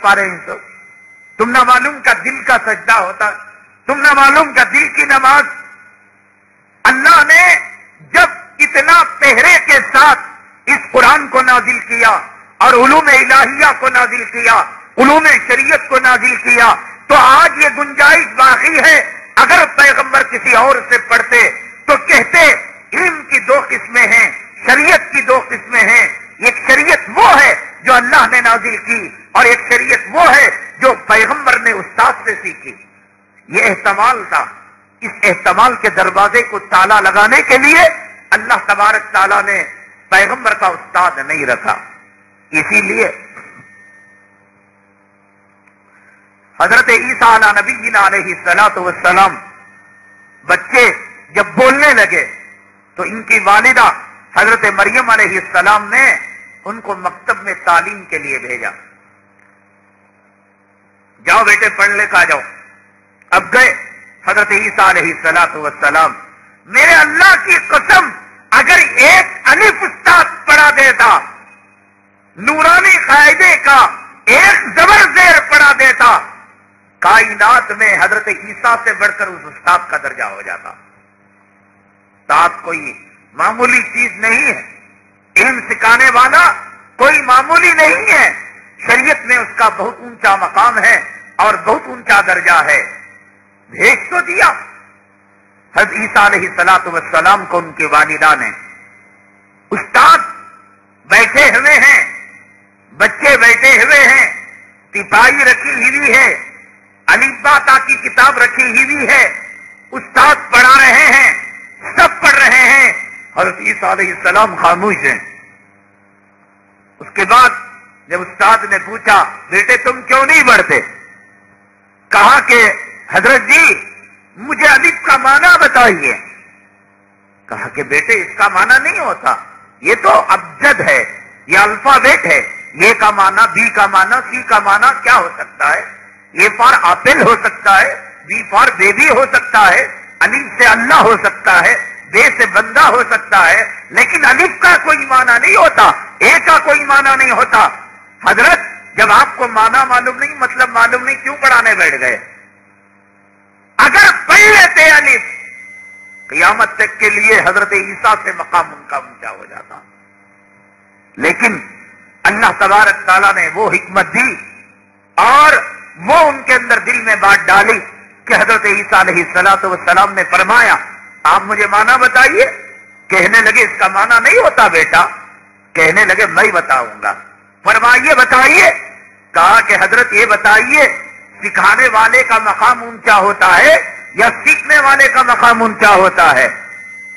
پا رہے ہیں؟ تم نہ معلوم کا دل کا سجدہ ہوتا ہے، تم نہ معلوم کا دل کی نماز؟ اللہ نے جب اتنا پہرے کے ساتھ اس قرآن کو نازل کیا اور علوم الہیہ کو نازل کیا، علوم شریعت کو نازل کیا، تو آج یہ گنجائش باقی ہے اگر پیغمبر کسی اور سے پڑھتے تو کہتے علم کی دو قسمیں ہیں، شریعت کی دو قسمیں ہیں، ایک شریعت وہ ہے جو اللہ نے نازل کی اور ایک شریعت وہ ہے جو پیغمبر نے استاد سے سیکھی۔ یہ احتمال تھا، اس احتمال کے دروازے کو تالا لگانے کے لیے اللہ تبارک تعالیٰ نے پیغمبر کا استاد نہیں رکھا۔ اسی لیے حضرت عیسیٰ علی نبینا علیہ الصلوۃ والسلام بچے جب بولنے لگے تو ان کی والدہ حضرت مریم علیہ السلام نے ان کو مکتب میں تعلیم کے لیے بھیجا۔ جاؤ بیٹے پڑھ لے کا جاؤ۔ اب گئے حضرت عیسیٰ علیہ الصلوۃ والسلام، میرے اللہ کی قسم اگر ایک الف استاد پڑھا دیتا، نورانی قاعدے کا ایک زبر زیر پڑھا دیتا، کائنات میں حضرت عیسیٰ سے بڑھ کر اس استاد کا درجہ ہو جاتا۔ استاد کوئی معمولی چیز نہیں ہے، علم سکھانے والا کوئی معمولی نہیں ہے، شریعت میں اس کا بہت اونچا مقام ہے اور بہت اونچا درجہ ہے۔ بھیج تو دیا حضرت عیسیٰ علیہ السلام کو ان کی والدہ نے۔ استاد بیٹھے ہوئے ہیں، بچے بیٹھے ہوئے ہیں، تپائی رکھی ہوئی ہے، الف با تا کی کتاب رکھی ہوئی ہے، استاد پڑھا رہے ہیں، سب پڑھ رہے ہیں، حضرت عیسیٰ علیہ السلام خاموش ہیں۔ اس کے بعد جب استاد نے پوچھا بیٹے تم کیوں نہیں پڑھتے؟ کہا کہ حضرت جی مجھے الف کا معنی بتائیے۔ کہا کہ بیٹے اس کا معنی نہیں ہوتا، یہ تو ابجد ہے، یہ الفابیٹ ہے، یہ کا معنی، بی کا معنی، سی کا معنی کیا ہو سکتا ہے؟ اے فار ایپل ہو سکتا ہے، بی فار بیبی ہو سکتا ہے، الف سے اللہ ہو سکتا ہے، بے سے بندہ ہو سکتا ہے، لیکن الف کا کوئی معنی نہیں ہوتا، اے کا کوئی معنی نہیں ہوتا۔ حضرت جب آپ کو معنی معلوم نہیں، مطلب معلوم نہیں، کیوں پڑھانے بیٹھ گئے؟ اگر پڑھ لیتے الف، قیامت تک کے لیے حضرت عیسیٰ سے مقام ان کا اونچا ہو جاتا۔ لیکن اللہ تبارک تعالیٰ نے وہ حکمت دی اور وہ ان کے اندر دل میں بات ڈالی کہ حضرت عیسیٰ علیہ السلام نے فرمایا آپ مجھے معنی بتائیے۔ کہنے لگے اس کا معنی نہیں ہوتا بیٹا، کہنے لگے میں بتاؤں گا۔ فرمائیے بتائیے۔ کہا کہ حضرت یہ بتائیے سکھانے والے کا مقام اونچا ہوتا ہے یا سیکھنے والے کا مقام اونچا ہوتا ہے؟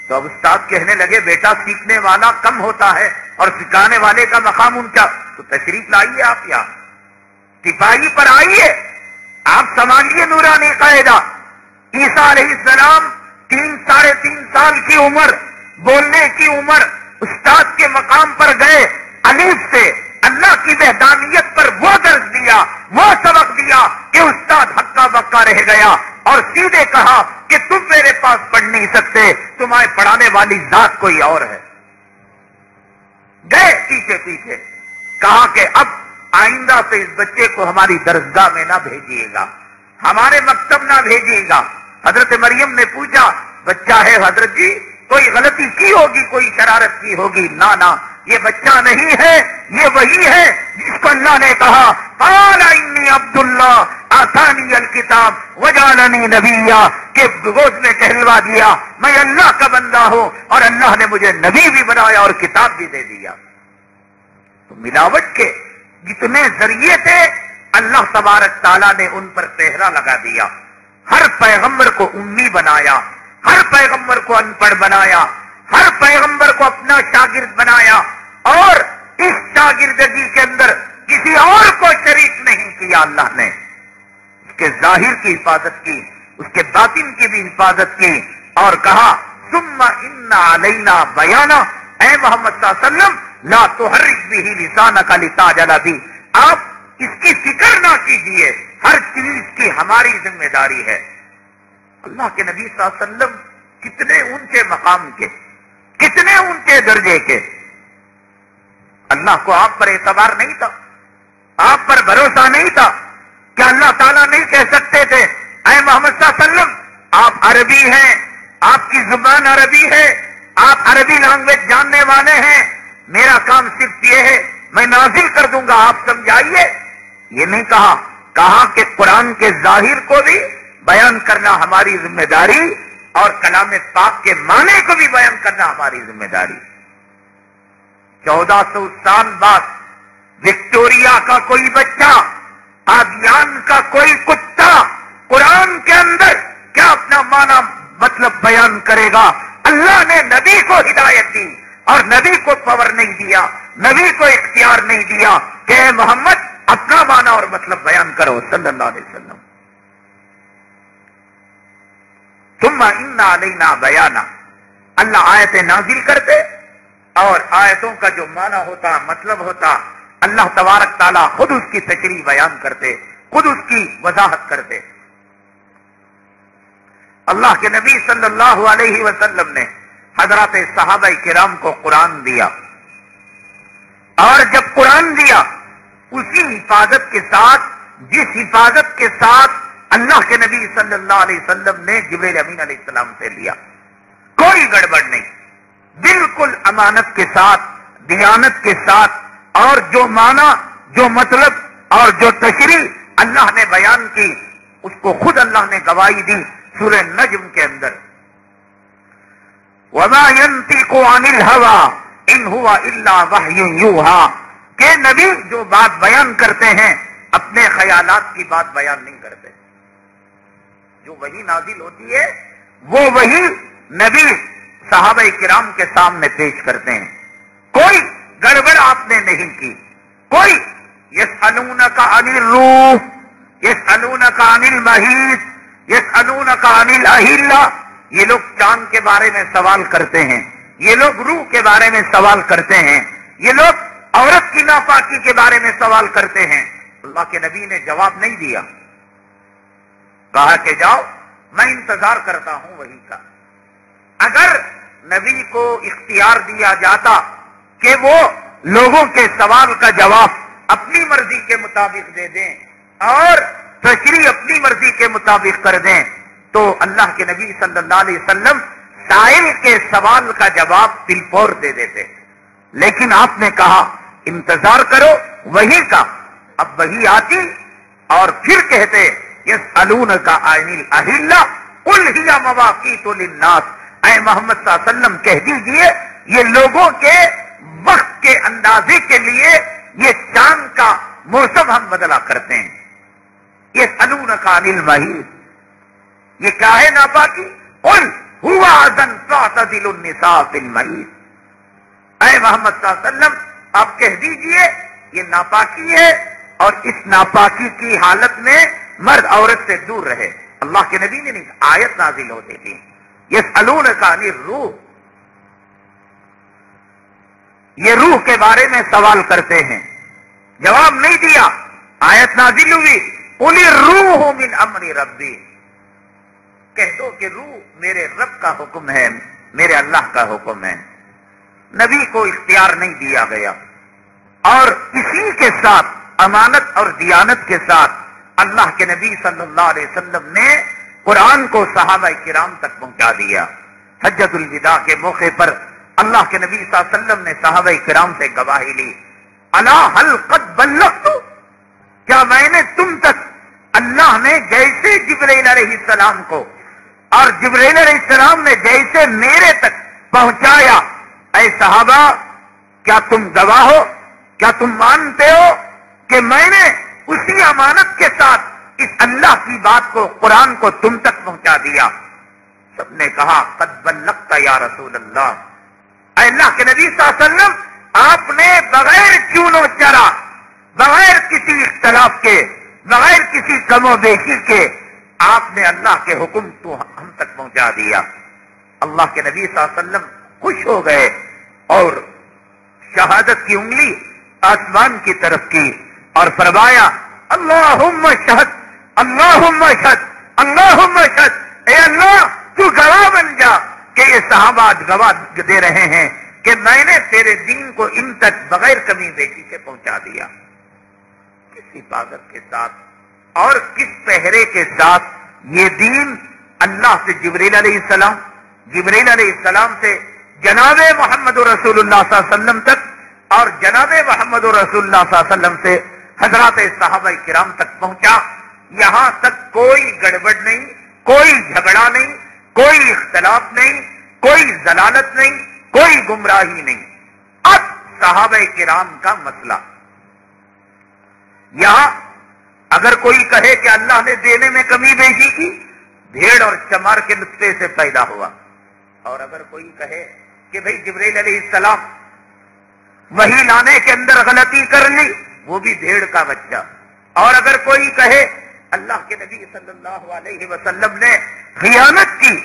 تو اب استاد کہنے لگے بیٹا سیکھنے والا کم ہوتا ہے اور سکھانے والے کا مقام اونچا۔ تو تشریف لائیے آپ یہاں، سپاہی پر آئیے، آپ سنبھالیے نورانی قاعدہ۔ عیسیٰ علیہ السلام 3-3.5 سال کی عمر، بولنے کی عمر، استاد کے مقام پر گئے، الف سے اللہ کی وحدانیت پر وہ درس دیا، وہ سبق دیا کہ استاد ہکا بکا رہ گیا اور سیدھے کہا کہ تم میرے پاس پڑھ نہیں سکتے، تمہیں پڑھانے والی ذات کوئی اور ہے۔ گئے پیچھے پیچھے، کہا کہ اب آئندہ سے اس بچے کو ہماری درسگاہ میں نہ بھیجیے گا، ہمارے مکتب نہ بھیجیے گا۔ حضرت مریم نے پوچھا بچہ ہے حضرت جی، کوئی غلطی کی ہوگی، کوئی شرارت کی ہوگی؟ نہ یہ بچہ نہیں ہے، یہ وہی ہے جس کو اللہ نے کہا قال انی عبد اللہ آتانی الکتاب وجعلنی نبیا، کہ گود میں کہلوا دیا میں اللہ کا بندہ ہوں اور اللہ نے مجھے نبی بھی بنایا اور کتاب بھی دے دیا۔ تو ملاوٹ کے جتنے ذریعے تھے اللہ تبارک تعالیٰ نے ان پر پہرا لگا دیا۔ ہر پیغمبر کو امی بنایا، ہر پیغمبر کو ان پڑھ بنایا، ہر پیغمبر کو اپنا شاگرد بنایا اور اس شاگردگی کے اندر کسی اور کو شریک نہیں کیا۔ اللہ نے اس کے ظاہر کی حفاظت کی، اس کے باطن کی بھی حفاظت کی اور کہا ثم ان علینا بیانا، اے محمد صلی اللہ علیہ وسلم لا تحرک به لسانک لتعجل به، آپ اس کی فکر نہ کیجیے، ہر چیز کی ہماری ذمہ داری ہے۔ اللہ کے نبی صلی اللہ علیہ وسلم کتنے اونچے مقام کے، کتنے اونچے درجے کے، اللہ کو آپ پر اعتبار نہیں تھا، آپ پر بھروسہ نہیں تھا؟ کیا اللہ تعالیٰ نہیں کہہ سکتے تھے اے محمد صلی اللہ علیہ وسلم آپ عربی ہیں، آپ کی زبان عربی ہے، آپ عربی لینگویج جاننے والے ہیں، میرا کام صرف یہ ہے میں نازل کر دوں گا، آپ سمجھائیے؟ یہ نہیں کہا، کہا کہ قرآن کے ظاہر کو بھی بیان کرنا ہماری ذمہ داری اور کلام پاک کے معنی کو بھی بیان کرنا ہماری ذمہ داری۔ 1400 سال بعد وکٹوریا کا کوئی بچہ، آدیان کا کوئی کتا قرآن کے اندر کیا اپنا معنی مطلب بیان کرے گا؟ اللہ نے نبی کو ہدایت دی اور نبی کو پاور نہیں دیا، نبی کو اختیار نہیں دیا کہ اے محمد اپنا معنی اور مطلب بیان کرو صلی اللہ علیہ وسلم۔ ثم ان علینا بیانا، اللہ آیتیں نازل کرتے اور آیتوں کا جو معنی ہوتا مطلب ہوتا اللہ تبارک تعالیٰ خود اس کی تشریح بیان کرتے، خود اس کی وضاحت کرتے۔ اللہ کے نبی صلی اللہ علیہ وسلم نے حضرات صحابہ کرام کو قرآن دیا، اور جب قرآن دیا اسی حفاظت کے ساتھ جس حفاظت کے ساتھ اللہ کے نبی صلی اللہ علیہ وسلم نے جبریل امین علیہ السلام سے لیا، کوئی گڑبڑ نہیں، بالکل امانت کے ساتھ، دیانت کے ساتھ، اور جو معنی، جو مطلب اور جو تشریح اللہ نے بیان کی اس کو خود اللہ نے گواہی دی سورہ نجم کے اندر، وَمَا يَنْطِقُ عَنِ الْهَوَىٰ إِنْ هُوَ إِلَّا وَحْيٌ يُوحَىٰ، کہ نبی جو بات بیان کرتے ہیں اپنے خیالات کی بات بیان نہیں کرتے، جو وحی نازل ہوتی ہے وہ وحی نبی صحابہ کرام کے سامنے پیش کرتے ہیں، کوئی گڑبڑ آپ نے نہیں کی، کوئی یسألونک عن الروح، یسألونک عن المحیط، یسألونک عن الاہلہ، یہ لوگ چاند کے بارے میں سوال کرتے ہیں، یہ لوگ روح کے بارے میں سوال کرتے ہیں، یہ لوگ عورت کی ناپاکی کے بارے میں سوال کرتے ہیں۔ اللہ کے نبی نے جواب نہیں دیا، کہا کہ جاؤ میں انتظار کرتا ہوں وحی کا۔ اگر نبی کو اختیار دیا جاتا کہ وہ لوگوں کے سوال کا جواب اپنی مرضی کے مطابق دے دیں اور تشریح اپنی مرضی کے مطابق کر دیں تو اللہ کے نبی صلی اللہ علیہ وسلم سائل کے سوال کا جواب بالفور دے دیتے، لیکن آپ نے کہا انتظار کرو وحی کا۔ اب وحی آتی اور پھر کہتے یسألونک عن الاہلہ قل ہی مواقیت للناس، اے محمد صلی اللہ علیہ وسلم کہہ دیجئے یہ لوگوں کے وقت کے اندازے کے لیے یہ چاند کا موسم ہم بدلا کرتے ہیں۔ یسألونک عن المحیط، یہ کیا ہے ناپاکی؟ قل هو اذن فاعتزلوا النساء فی المحیط، اے محمد صلی اللہ علیہ وسلم آپ کہہ دیجئے یہ ناپاکی ہے اور اس ناپاکی کی حالت میں مرد عورت سے دور رہے۔ اللہ کے نبی نے نہیں، آیت نازل ہوتی تھی یسألونک عن الروح، یہ روح کے بارے میں سوال کرتے ہیں، جواب نہیں دیا، آیت نازل ہوئی قل الروح من امر ربی، کہہ دو کہ روح میرے رب کا حکم ہے، میرے اللہ کا حکم ہے۔ نبی کو اختیار نہیں دیا گیا، اور اسی کے ساتھ امانت اور دیانت کے ساتھ اللہ کے نبی صلی اللہ علیہ وسلم نے قرآن کو صحابہ کرام تک پہنچا دیا۔ حجۃ الوداع کے موقع پر اللہ کے نبی صلی اللہ علیہ وسلم نے صحابہ کرام سے گواہی لی، الا هل قد بلغت، کیا میں نے تم تک اللہ نے جیسے جبرائیل علیہ السلام کو اور جبرائیل علیہ السلام نے جیسے میرے تک پہنچایا، اے صحابہ کیا تم گواہ ہو، کیا تم مانتے ہو کہ میں نے اسی امانت کے ساتھ اس اللہ کی بات کو، قرآن کو تم تک پہنچا دیا؟ سب نے کہا قد بلغت یا رسول اللہ، اے اللہ کے نبی صلی اللہ علیہ وسلم آپ نے بغیر چون و چرا، بغیر کسی اختلاف کے، بغیر کسی کم و بیشی کے آپ نے اللہ کے حکم تو ہم تک پہنچا دیا۔ اللہ کے نبی صلی اللہ علیہ وسلم خوش ہو گئے اور شہادت کی انگلی آسمان کی طرف کی اور فرمایا اللہم اشہد، اللہم اشہد، اللہم اشہد، اے اللہ تو گواہ بن جا کہ یہ صحابہ گواہ دے رہے ہیں کہ میں نے تیرے دین کو ان تک بغیر کمی بیشی سے پہنچا دیا۔ کس حفاظت کے ساتھ اور کس پہرے کے ساتھ یہ دین اللہ سے جبریل علیہ السلام سے جناب محمد رسول اللہ صلی اللہ علیہ وسلم تک اور جناب محمد رسول اللہ صلی اللہ علیہ وسلم سے حضرات صحابہ کرام تک پہنچا. یہاں تک کوئی گڑبڑ نہیں, کوئی جھگڑا نہیں, کوئی اختلاف نہیں, کوئی ضلالت نہیں, کوئی گمراہی نہیں. اب صحابہ کرام کا مسئلہ, یہاں اگر کوئی کہے کہ اللہ نے دینے میں کمی بیشی کی, بھیڑ اور چمار کے نطفے سے پیدا ہوا, اور اگر کوئی کہے کہ بھئی جبریل علیہ السلام وہی لانے کے اندر غلطی کر لی, وہ بھی بھیڑ کا بچہ, اور اگر کوئی کہے اللہ کے نبی صلی اللہ علیہ وسلم نے خیانت کی,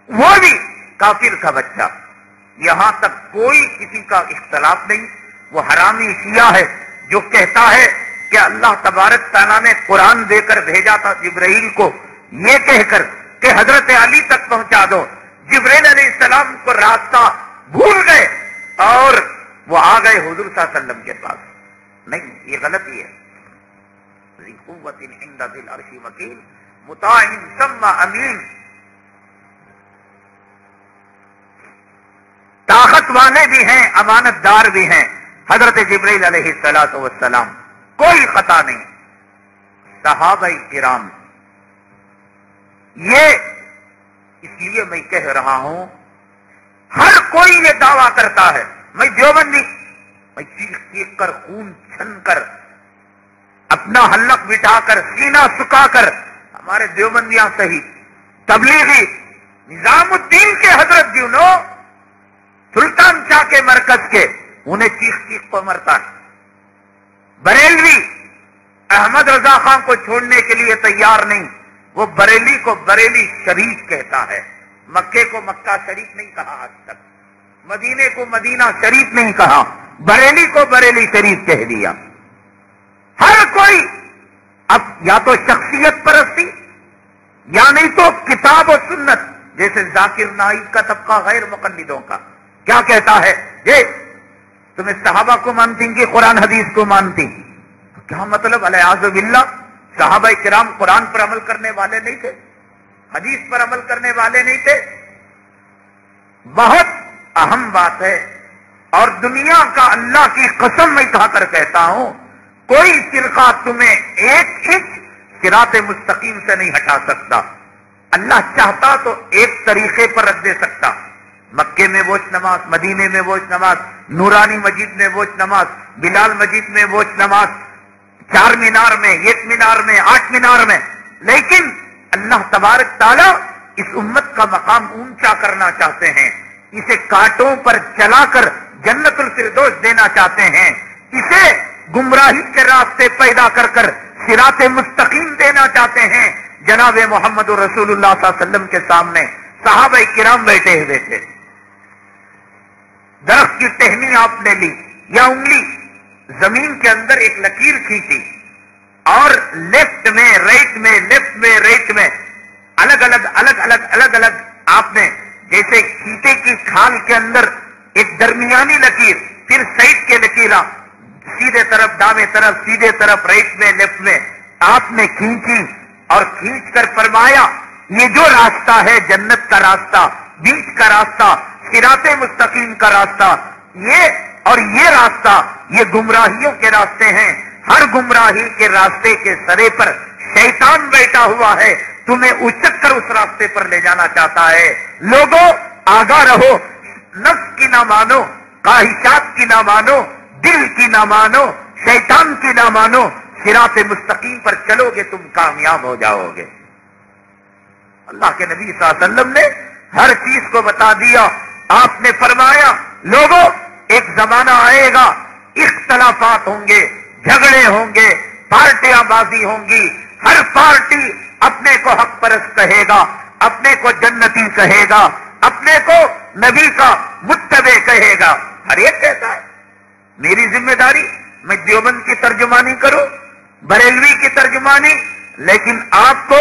وہ بھی کافر کا بچہ. یہاں تک کوئی کسی کا اختلاف نہیں. وہ حرامی شیعہ ہے جو کہتا ہے کہ اللہ تبارک تعالیٰ نے قرآن دے کر بھیجا تھا جبرائیل کو یہ کہہ کر کہ حضرت علی تک پہنچا دو. جبرائیل علیہ السلام کو راستہ بھول گئے اور وہ آ گئے حضور صلی اللہ علیہ وسلم کے پاس. نہیں, یہ غلطی ہے. ذی قوت عند ذی العرش مکین مطاع ثم امین. طاقت والے بھی ہیں, امانت دار بھی ہیں حضرت جبرائیل علیہ السلام. کوئی خطا نہیں. صحابہ کرام, یہ اس لیے میں کہہ رہا ہوں, ہر کوئی یہ دعویٰ کرتا ہے میں دیوبندی, میں چیخ چیخ کر خون چھن کر اپنا حلق بٹھا کر سینہ سکا کر ہمارے دیوبندیاں صحیح تبلیغی نظام الدین کے حضرت جنو سلطان شاہ کے مرکز کے, انہیں چیخ چیخ کو مرتا ہے. بریلوی احمد رضا خان کو چھوڑنے کے لیے تیار نہیں. وہ بریلی کو بریلی شریف کہتا ہے, مکے کو مکہ شریف نہیں کہا آج تک, مدینے کو مدینہ شریف نہیں کہا, بریلی کو بریلی شریف کہہ دیا. ہر کوئی اب یا تو شخصیت پرستی یا نہیں تو کتاب و سنت, جیسے ذاکر نائک کا طبقہ غیر مقلدوں کا کیا کہتا ہے, یہ تمہیں صحابہ کو مانتی کہ قرآن حدیث کو مانتی؟ کیا مطلب الیاذ باللہ, صحابہ کرام قرآن پر عمل کرنے والے نہیں تھے, حدیث پر عمل کرنے والے نہیں تھے؟ بہت اہم بات ہے. اور دنیا کا اللہ کی قسم میں کھا کر کہتا ہوں, کوئی فرقہ تمہیں ایک انچ صراط مستقیم سے نہیں ہٹا سکتا. اللہ چاہتا تو ایک طریقے پر رکھ دے سکتا. مکے میں ووچ نماز, مدینے میں ووچ نماز, نورانی مسجد میں ووچ نماز, بلال مسجد میں ووچ نماز, 4 مینار میں, 1 مینار میں, 8 مینار میں. لیکن اللہ تبارک تعالیٰ اس امت کا مقام اونچا کرنا چاہتے ہیں, اسے کانٹوں پر چلا کر جنت الفردوس دینا چاہتے ہیں, اسے گمراہی کے راستے پیدا کر کر صراط مستقیم دینا چاہتے ہیں. جناب محمد رسول اللہ صلی اللہ علیہ وسلم کے سامنے صحابہ کرام بیٹھے ہوئے تھے. درخت کی ٹہنی آپ نے لی یا انگلی, زمین کے اندر ایک لکیر کھینچی اور لیفٹ میں رائٹ میں, لیفٹ میں رائٹ میں الگ الگ آپ نے جیسے کھیتے کی کھال کے اندر ایک درمیانی لکیر, پھر سائڈ کے لکیرہ, سیدھے طرف دامیں طرف, سیدھے طرف, رائٹ میں لیفٹ میں آپ نے کھینچی اور کھینچ کر فرمایا یہ جو راستہ ہے جنت کا راستہ, بیچ کا راستہ, صراط مستقیم کا راستہ, یہ اور یہ راستہ یہ گمراہیوں کے راستے ہیں. ہر گمراہی کے راستے کے سرے پر شیطان بیٹھا ہوا ہے, تمہیں اچک کر اس راستے پر لے جانا چاہتا ہے. لوگوں آگاہ رہو, نفس کی نہ مانو, خواہشات کی نہ مانو, دل کی نہ مانو, شیطان کی نہ مانو, صراط مستقیم پر چلو گے تم کامیاب ہو جاؤ گے. اللہ کے نبی صلی اللہ علیہ وسلم نے ہر چیز کو بتا دیا. آپ نے فرمایا لوگوں ایک زمانہ آئے گا, اختلافات ہوں گے, جھگڑے ہوں گے, پارٹیاں بازی ہوں گی, ہر پارٹی اپنے کو حق پرست کہے گا, اپنے کو جنتی کہے گا, اپنے کو نبی کا متبع کہے گا. ہر ایک کہتا ہے میری ذمہ داری میں دیوبند کی ترجمانی کروں, بریلوی کی ترجمانی, لیکن آپ کو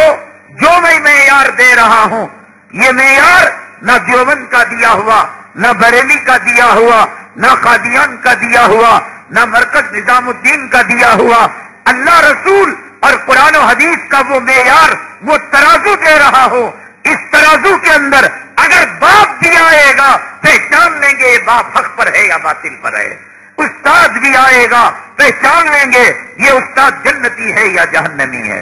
جو میں معیار دے رہا ہوں یہ معیار نہ دیوبند کا دیا ہوا, نہ بریلی کا دیا ہوا, نہ قادیان کا دیا ہوا, نہ مرکز نظام الدین کا دیا ہوا, اللہ رسول اور قرآن و حدیث کا وہ معیار، وہ ترازو دے رہا ہو، اس ترازو کے اندر اگر باپ بھی آئے گا پہچان لیں گے یہ باپ حق پر ہے یا باطل پر ہے، استاد بھی آئے گا پہچان لیں گے یہ استاد جنتی ہے یا جہنمی ہے۔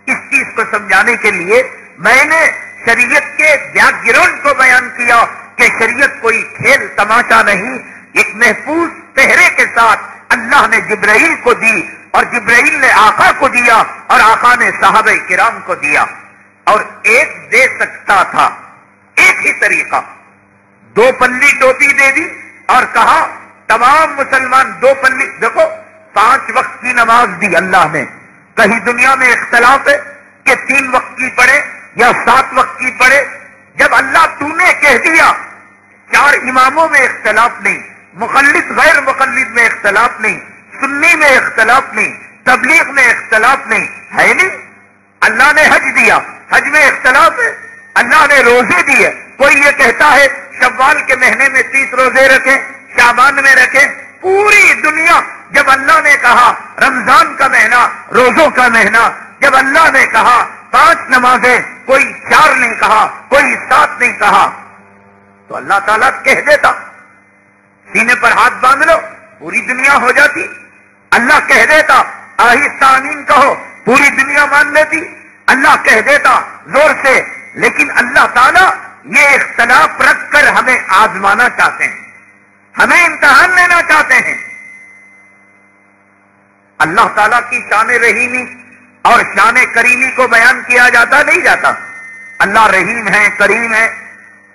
اس چیز کو سمجھانے کے لیے میں نے شریعت کے بیک گراؤنڈ کو بیان کیا کہ شریعت کوئی کھیل تماشا نہیں، ایک محفوظ پہرے کے ساتھ اللہ نے جبرائیل کو دی اور جبرائیل نے آقا کو دیا اور آقا نے صحابہ کرام کو دیا، اور ایک دے سکتا تھا، ایک ہی طریقہ، 2 پلی ٹوپی دے دی اور کہا تمام مسلمان 2 پلی، دیکھو 5 وقت کی نماز دی اللہ نے، کہیں دنیا میں اختلاف ہے کہ 3 وقت کی پڑھے یا 7 وقت کی پڑھے، جب اللہ تو نے کہہ دیا 4 اماموں میں اختلاف نہیں، مقلد غیر مقلد میں اختلاف نہیں، سنی میں اختلاف نہیں، تبلیغ میں اختلاف نہیں ہے، نہیں اللہ نے حج دیا، حج میں اختلاف ہے، اللہ نے روزے دیے، کوئی یہ کہتا ہے شوال کے مہینے میں 30 روزے رکھیں، شعبان میں رکھیں، پوری دنیا جب اللہ نے کہا رمضان کا مہینہ روزوں کا مہینہ، جب اللہ نے کہا 5 نمازیں، کوئی 4 نہیں کہا، کوئی 7 نہیں کہا، تو اللہ تعالیٰ کہہ دیتا سینے پر ہاتھ باندھ لو پوری دنیا ہو جاتی، اللہ کہہ دیتا آہستہ آمین کہو پوری دنیا مان لیتی، اللہ کہہ دیتا زور سے، لیکن اللہ تعالیٰ یہ اختلاف رکھ کر ہمیں آزمانا چاہتے ہیں، ہمیں امتحان لینا چاہتے ہیں۔ اللہ تعالیٰ کی شان رحیمی اور شان کریمی کو بیان کیا جاتا نہیں جاتا، اللہ رحیم ہے، کریم ہے۔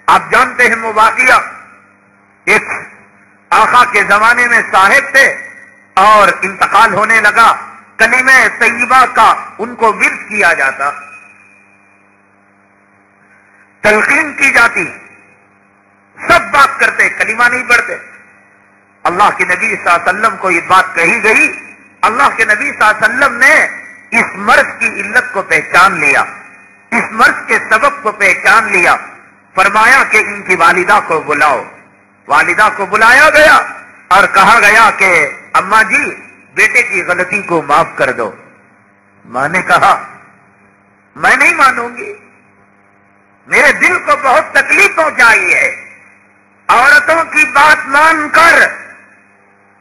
آپ جانتے ہیں وہ واقعہ، ایک آقا کے زمانے میں صاحب تھے اور انتقال ہونے لگا، کلمہ طیبہ کا ان کو ورد کیا جاتا، تلقین کی جاتی، سب بات کرتے، کلمہ نہیں پڑھتے۔ اللہ کے نبی صلی اللہ علیہ وسلم کو یہ بات کہی گئی، اللہ کے نبی صلی اللہ علیہ وسلم نے اس مرض کی علت کو پہچان لیا، اس مرض کے سبب کو پہچان لیا، فرمایا کہ ان کی والدہ کو بلاؤ، والدہ کو بلایا گیا اور کہا گیا کہ اماں جی بیٹے کی غلطی کو معاف کر دو۔ ماں نے کہا میں نہیں مانوں گی، میرے دل کو بہت تکلیف پہنچائی ہے، عورتوں کی بات مان کر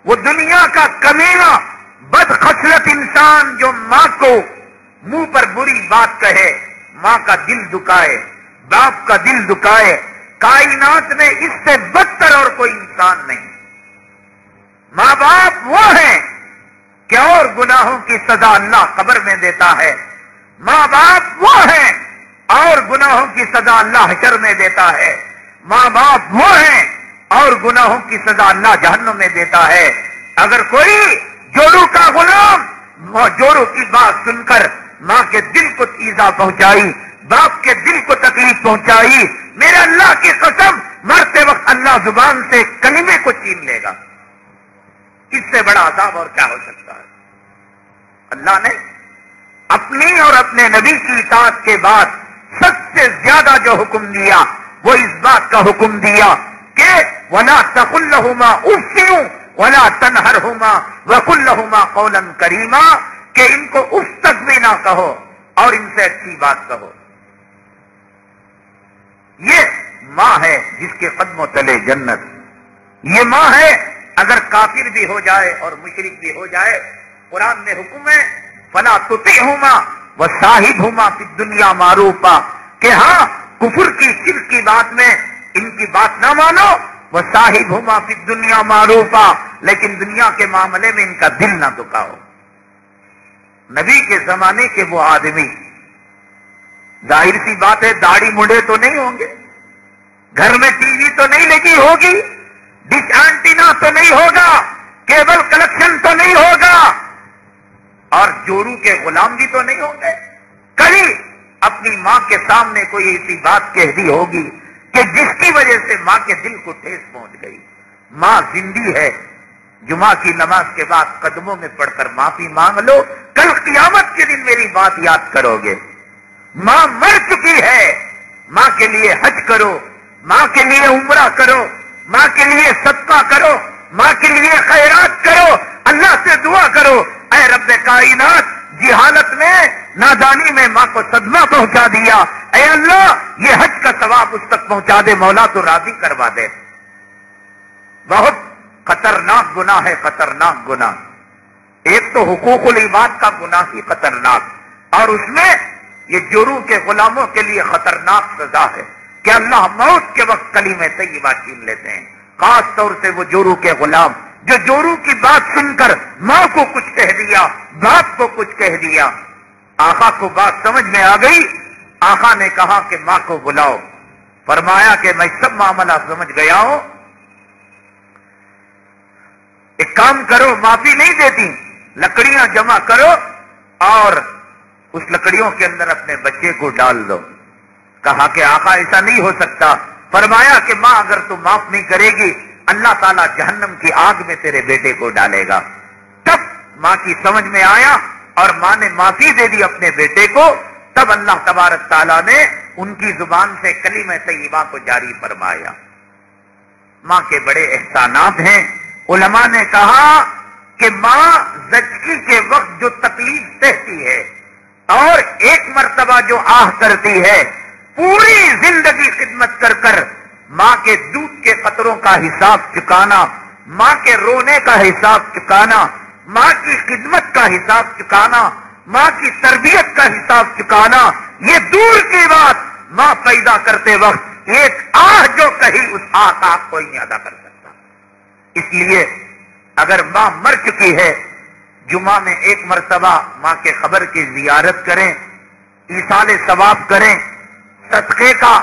وہ دنیا کا کمینہ بدخصلت انسان جو ماں کو منہ پر بری بات کہے، ماں کا دل دکھائے، باپ کا دل دکھائے، کائنات میں اس سے بدتر اور کوئی انسان نہیں۔ ماں باپ وہ ہیں کہ اور گناہوں کی سزا اللہ قبر میں دیتا ہے، ماں باپ وہ ہیں اور گناہوں کی سزا اللہ حشر میں دیتا ہے، ماں باپ وہ ہیں اور گناہوں کی سزا اللہ جہنم میں دیتا ہے۔ اگر کوئی جوڑو کا غلام جوڑو کی بات سن کر ماں کے دل کو ایذا پہنچائی، باپ کے دل کو تکلیف پہنچائی، میرے اللہ کی قسم مرتے وقت اللہ زبان سے کلمے کو چھین لے گا، اس سے بڑا عذاب اور کیا ہو سکتا ہے۔ اللہ نے اپنی اور اپنے نبی کی اطاعت کے بعد سب سے زیادہ جو حکم دیا وہ اس بات کا حکم دیا کہ وَلَا تَقُلْ لَهُمَا اُفٍّ وَلَا تَنْهَرْهُمَا وَقُلْ لَهُمَا قَوْلًا كَرِيمًا، کہ ان کو اف تک بھی نہ کہو اور ان سے اچھی بات کہو۔ یہ ماں ہے جس کے قدموں تلے جنت، یہ ماں ہے اگر کافر بھی ہو جائے اور مشرک بھی ہو جائے، قرآن میں حکم ہے فَلَا تُطِعْهُمَا وَصَاحِبْهُمَا فِي الدُّنْيَا مَعْرُوفًا، کہ ہاں کفر کی شرک کی بات میں ان کی بات نہ مانو، وَصَاحِبْهُمَا فِي الدُّنْيَا مَعْرُوفًا، لیکن دنیا کے معاملے میں ان کا دل نہ دکھاؤ۔ نبی کے زمانے کے وہ آدمی، ظاہر سی بات ہے داڑھی مڈے تو نہیں ہوں گے، گھر میں ٹی وی تو نہیں لگی ہوگی، ڈش اینٹینا تو نہیں ہوگا، کیبل کلیکشن تو نہیں ہوگا، اور جورو کے غلام بھی تو نہیں ہوں گے۔ کبھی اپنی ماں کے سامنے کوئی ایسی بات کہہ دی ہوگی کہ جس کی وجہ سے ماں کے دل کو ٹھیس پہنچ گئی۔ ماں زندی ہے، جمعہ کی نماز کے بعد قدموں میں پڑھ کر معافی مانگ لو، کل قیامت کے دن میری بات یاد کرو گے۔ ماں مر چکی ہے، ماں کے لیے حج کرو، ماں کے لیے عمرہ کرو، ماں کے لیے صدقہ کرو، ماں کے لیے خیرات کرو، اللہ سے دعا کرو اے رب کائنات، جہالت میں، نادانی میں ماں کو صدمہ پہنچا دیا، اے اللہ یہ حج کا ثواب اس تک پہنچا دے، مولا تو راضی کروا دے۔ بہت خطرناک گناہ ہے، خطرناک گناہ۔ ایک تو حقوق العباد کا گناہ ہی خطرناک، اور اس میں یہ جورو کے غلاموں کے لیے خطرناک سزا ہے کہ اللہ موت کے وقت کلمہ طیبہ چھین لیتے ہیں، خاص طور سے وہ جورو کے غلام جو جورو کی بات سن کر ماں کو کچھ کہہ دیا، باپ کو کچھ کہہ دیا۔ آقا کو بات سمجھ میں آ گئی، آقا نے کہا کہ ماں کو بلاؤ، فرمایا کہ میں سب معاملہ سمجھ گیا ہوں، ایک کام کرو، معافی نہیں دیتی، لکڑیاں جمع کرو اور اس لکڑیوں کے اندر اپنے بچے کو ڈال دو۔ کہا کہ آقا ایسا نہیں ہو سکتا، فرمایا کہ ماں اگر تو معاف نہیں کرے گی اللہ تعالیٰ جہنم کی آگ میں تیرے بیٹے کو ڈالے گا۔ تب ماں کی سمجھ میں آیا اور ماں نے معافی دے دی اپنے بیٹے کو، تب اللہ تبارک تعالیٰ نے ان کی زبان سے کلمہ طیبہ کو جاری فرمایا۔ ماں کے بڑے احسانات ہیں۔ علماء نے کہا کہ ماں زچگی کے وقت جو تکلیف سہتی ہے اور ایک مرتبہ جو آہ کرتی ہے، پوری زندگی خدمت کر کر ماں کے دودھ کے قطروں کا حساب چکانا، ماں کے رونے کا حساب چکانا، ماں کی خدمت کا حساب چکانا، ماں کی تربیت کا حساب چکانا، یہ دور کی بات، ماں پیدا کرتے وقت ایک آہ جو کہی اس آہ کا کوئی نہیں ادا کر سکتا۔ اس لیے اگر ماں مر چکی ہے، جمعہ میں ایک مرتبہ ماں کے قبر کی زیارت کریں، ایصال ثواب کریں، صدقے کا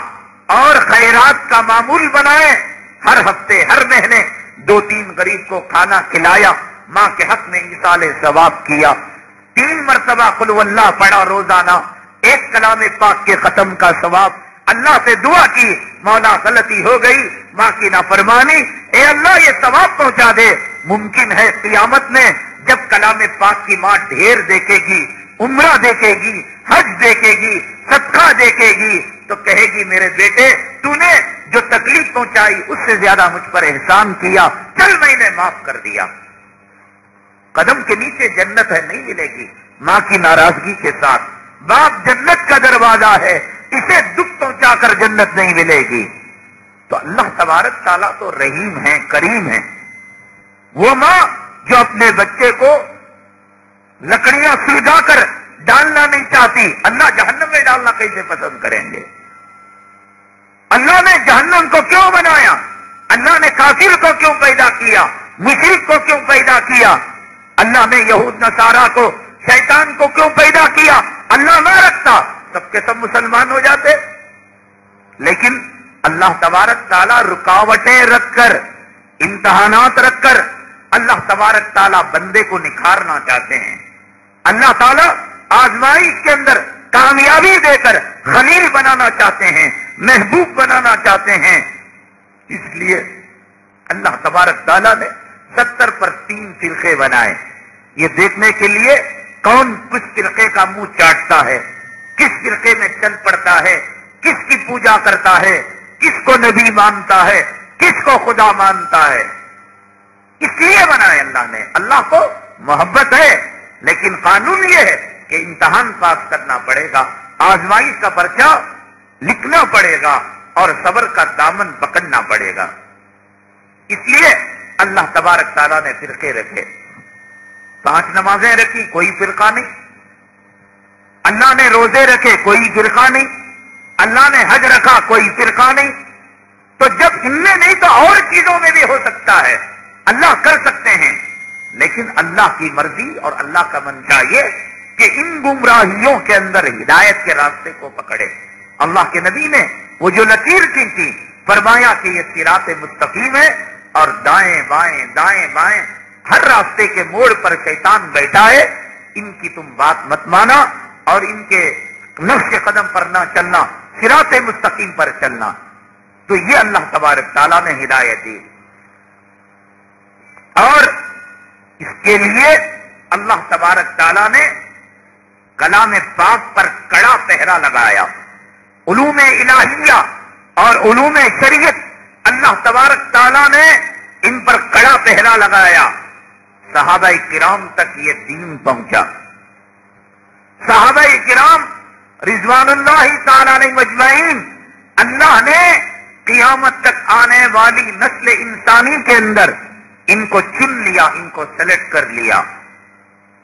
اور خیرات کا معمول بنائیں، ہر ہفتے ہر مہینے 2-3 غریب کو کھانا کھلایا، ماں کے حق میں ایصال ثواب کیا، 3 مرتبہ قل واللہ پڑھا روزانہ، ایک کلام پاک کے ختم کا ثواب، اللہ سے دعا کی مولا غلطی ہو گئی، ماں کی نافرمانی، اے اللہ یہ ثواب پہنچا دے۔ ممکن ہے قیامت میں جب کلام پاک کی ماں ڈھیر دیکھے گی، عمرہ دیکھے گی، حج دیکھے گی، صدقہ دیکھے گی، تو کہے گی میرے بیٹے تو نے جو تکلیف پہنچائی اس سے زیادہ مجھ پر احسان کیا، چل میں نے معاف کر دیا۔ قدم کے نیچے جنت ہے، نہیں ملے گی ماں کی ناراضگی کے ساتھ۔ باپ جنت کا دروازہ ہے، اسے دکھ پہنچا کر جنت نہیں ملے گی۔ تو اللہ تبارک تعالیٰ تو رحیم ہے، کریم ہے۔ وہ ماں جو اپنے بچے کو لکڑیاں سلگا کر ڈالنا نہیں چاہتی، اللہ جہنم میں ڈالنا کیسے پسند کریں گے؟ اللہ نے جہنم کو کیوں بنایا؟ اللہ نے کافر کو کیوں پیدا کیا؟ مشرک کو کیوں پیدا کیا؟ اللہ نے یہود نصارہ کو، شیطان کو کیوں پیدا کیا؟ اللہ نہ رکھتا سب کے سب مسلمان ہو جاتے۔ لیکن اللہ تبارک تعالیٰ رکاوٹیں رکھ کر، امتحانات رکھ کر اللہ تبارک تعالیٰ بندے کو نکھارنا چاہتے ہیں۔ اللہ تعالیٰ آزمائش کے اندر کامیابی دے کر خلیل بنانا چاہتے ہیں، محبوب بنانا چاہتے ہیں۔ اس لیے اللہ تبارک تعالیٰ نے 70 پر 3 فرقے بنائے، یہ دیکھنے کے لیے کون کس فرقے کا منہ چاٹتا ہے، کس فرقے میں چل پڑتا ہے، کس کی پوجا کرتا ہے، کس کو نبی مانتا ہے، کس کو خدا مانتا ہے۔ اس لیے بنائے اللہ نے۔ اللہ کو محبت ہے، لیکن قانون یہ ہے کہ امتحان پاس کرنا پڑے گا، آزمائش کا پرچہ لکھنا پڑے گا اور صبر کا دامن پکڑنا پڑے گا۔ اس لیے اللہ تبارک تعالیٰ نے فرقے رکھے۔ 5 نمازیں رکھی، کوئی فرقہ نہیں۔ اللہ نے روزے رکھے، کوئی فرقہ نہیں۔ اللہ نے حج رکھا، کوئی فرقہ نہیں۔ تو جب ان میں نہیں تو اور چیزوں میں بھی ہو سکتا ہے، اللہ کر سکتے ہیں، لیکن اللہ کی مرضی اور اللہ کا منشا یہ کہ ان گمراہیوں کے اندر ہدایت کے راستے کو پکڑے۔ اللہ کے نبی نے وہ جو لکیر کھینچی، فرمایا کہ یہ صراط مستقیم ہے اور دائیں بائیں ہر راستے کے موڑ پر شیطان بیٹھا ہے، ان کی تم بات مت مانا اور ان کے نقش قدم پر نہ چلنا، صراط مستقیم پر چلنا۔ تو یہ اللہ تبارک تعالیٰ نے ہدایت دی، اور اس کے لیے اللہ تبارک تعالیٰ نے کلام پاک پر کڑا پہرا لگایا۔ علوم الہیہ اور علوم شریعت اللہ تبارک تعالیٰ نے ان پر کڑا پہرا لگایا۔ صحابہ کرام تک یہ دین پہنچا. صحابہ کرام رضوان اللہ تعالی علیہم اجمعین اللہ نے قیامت تک آنے والی نسل انسانی کے اندر ان کو چن لیا، ان کو سلیکٹ کر لیا.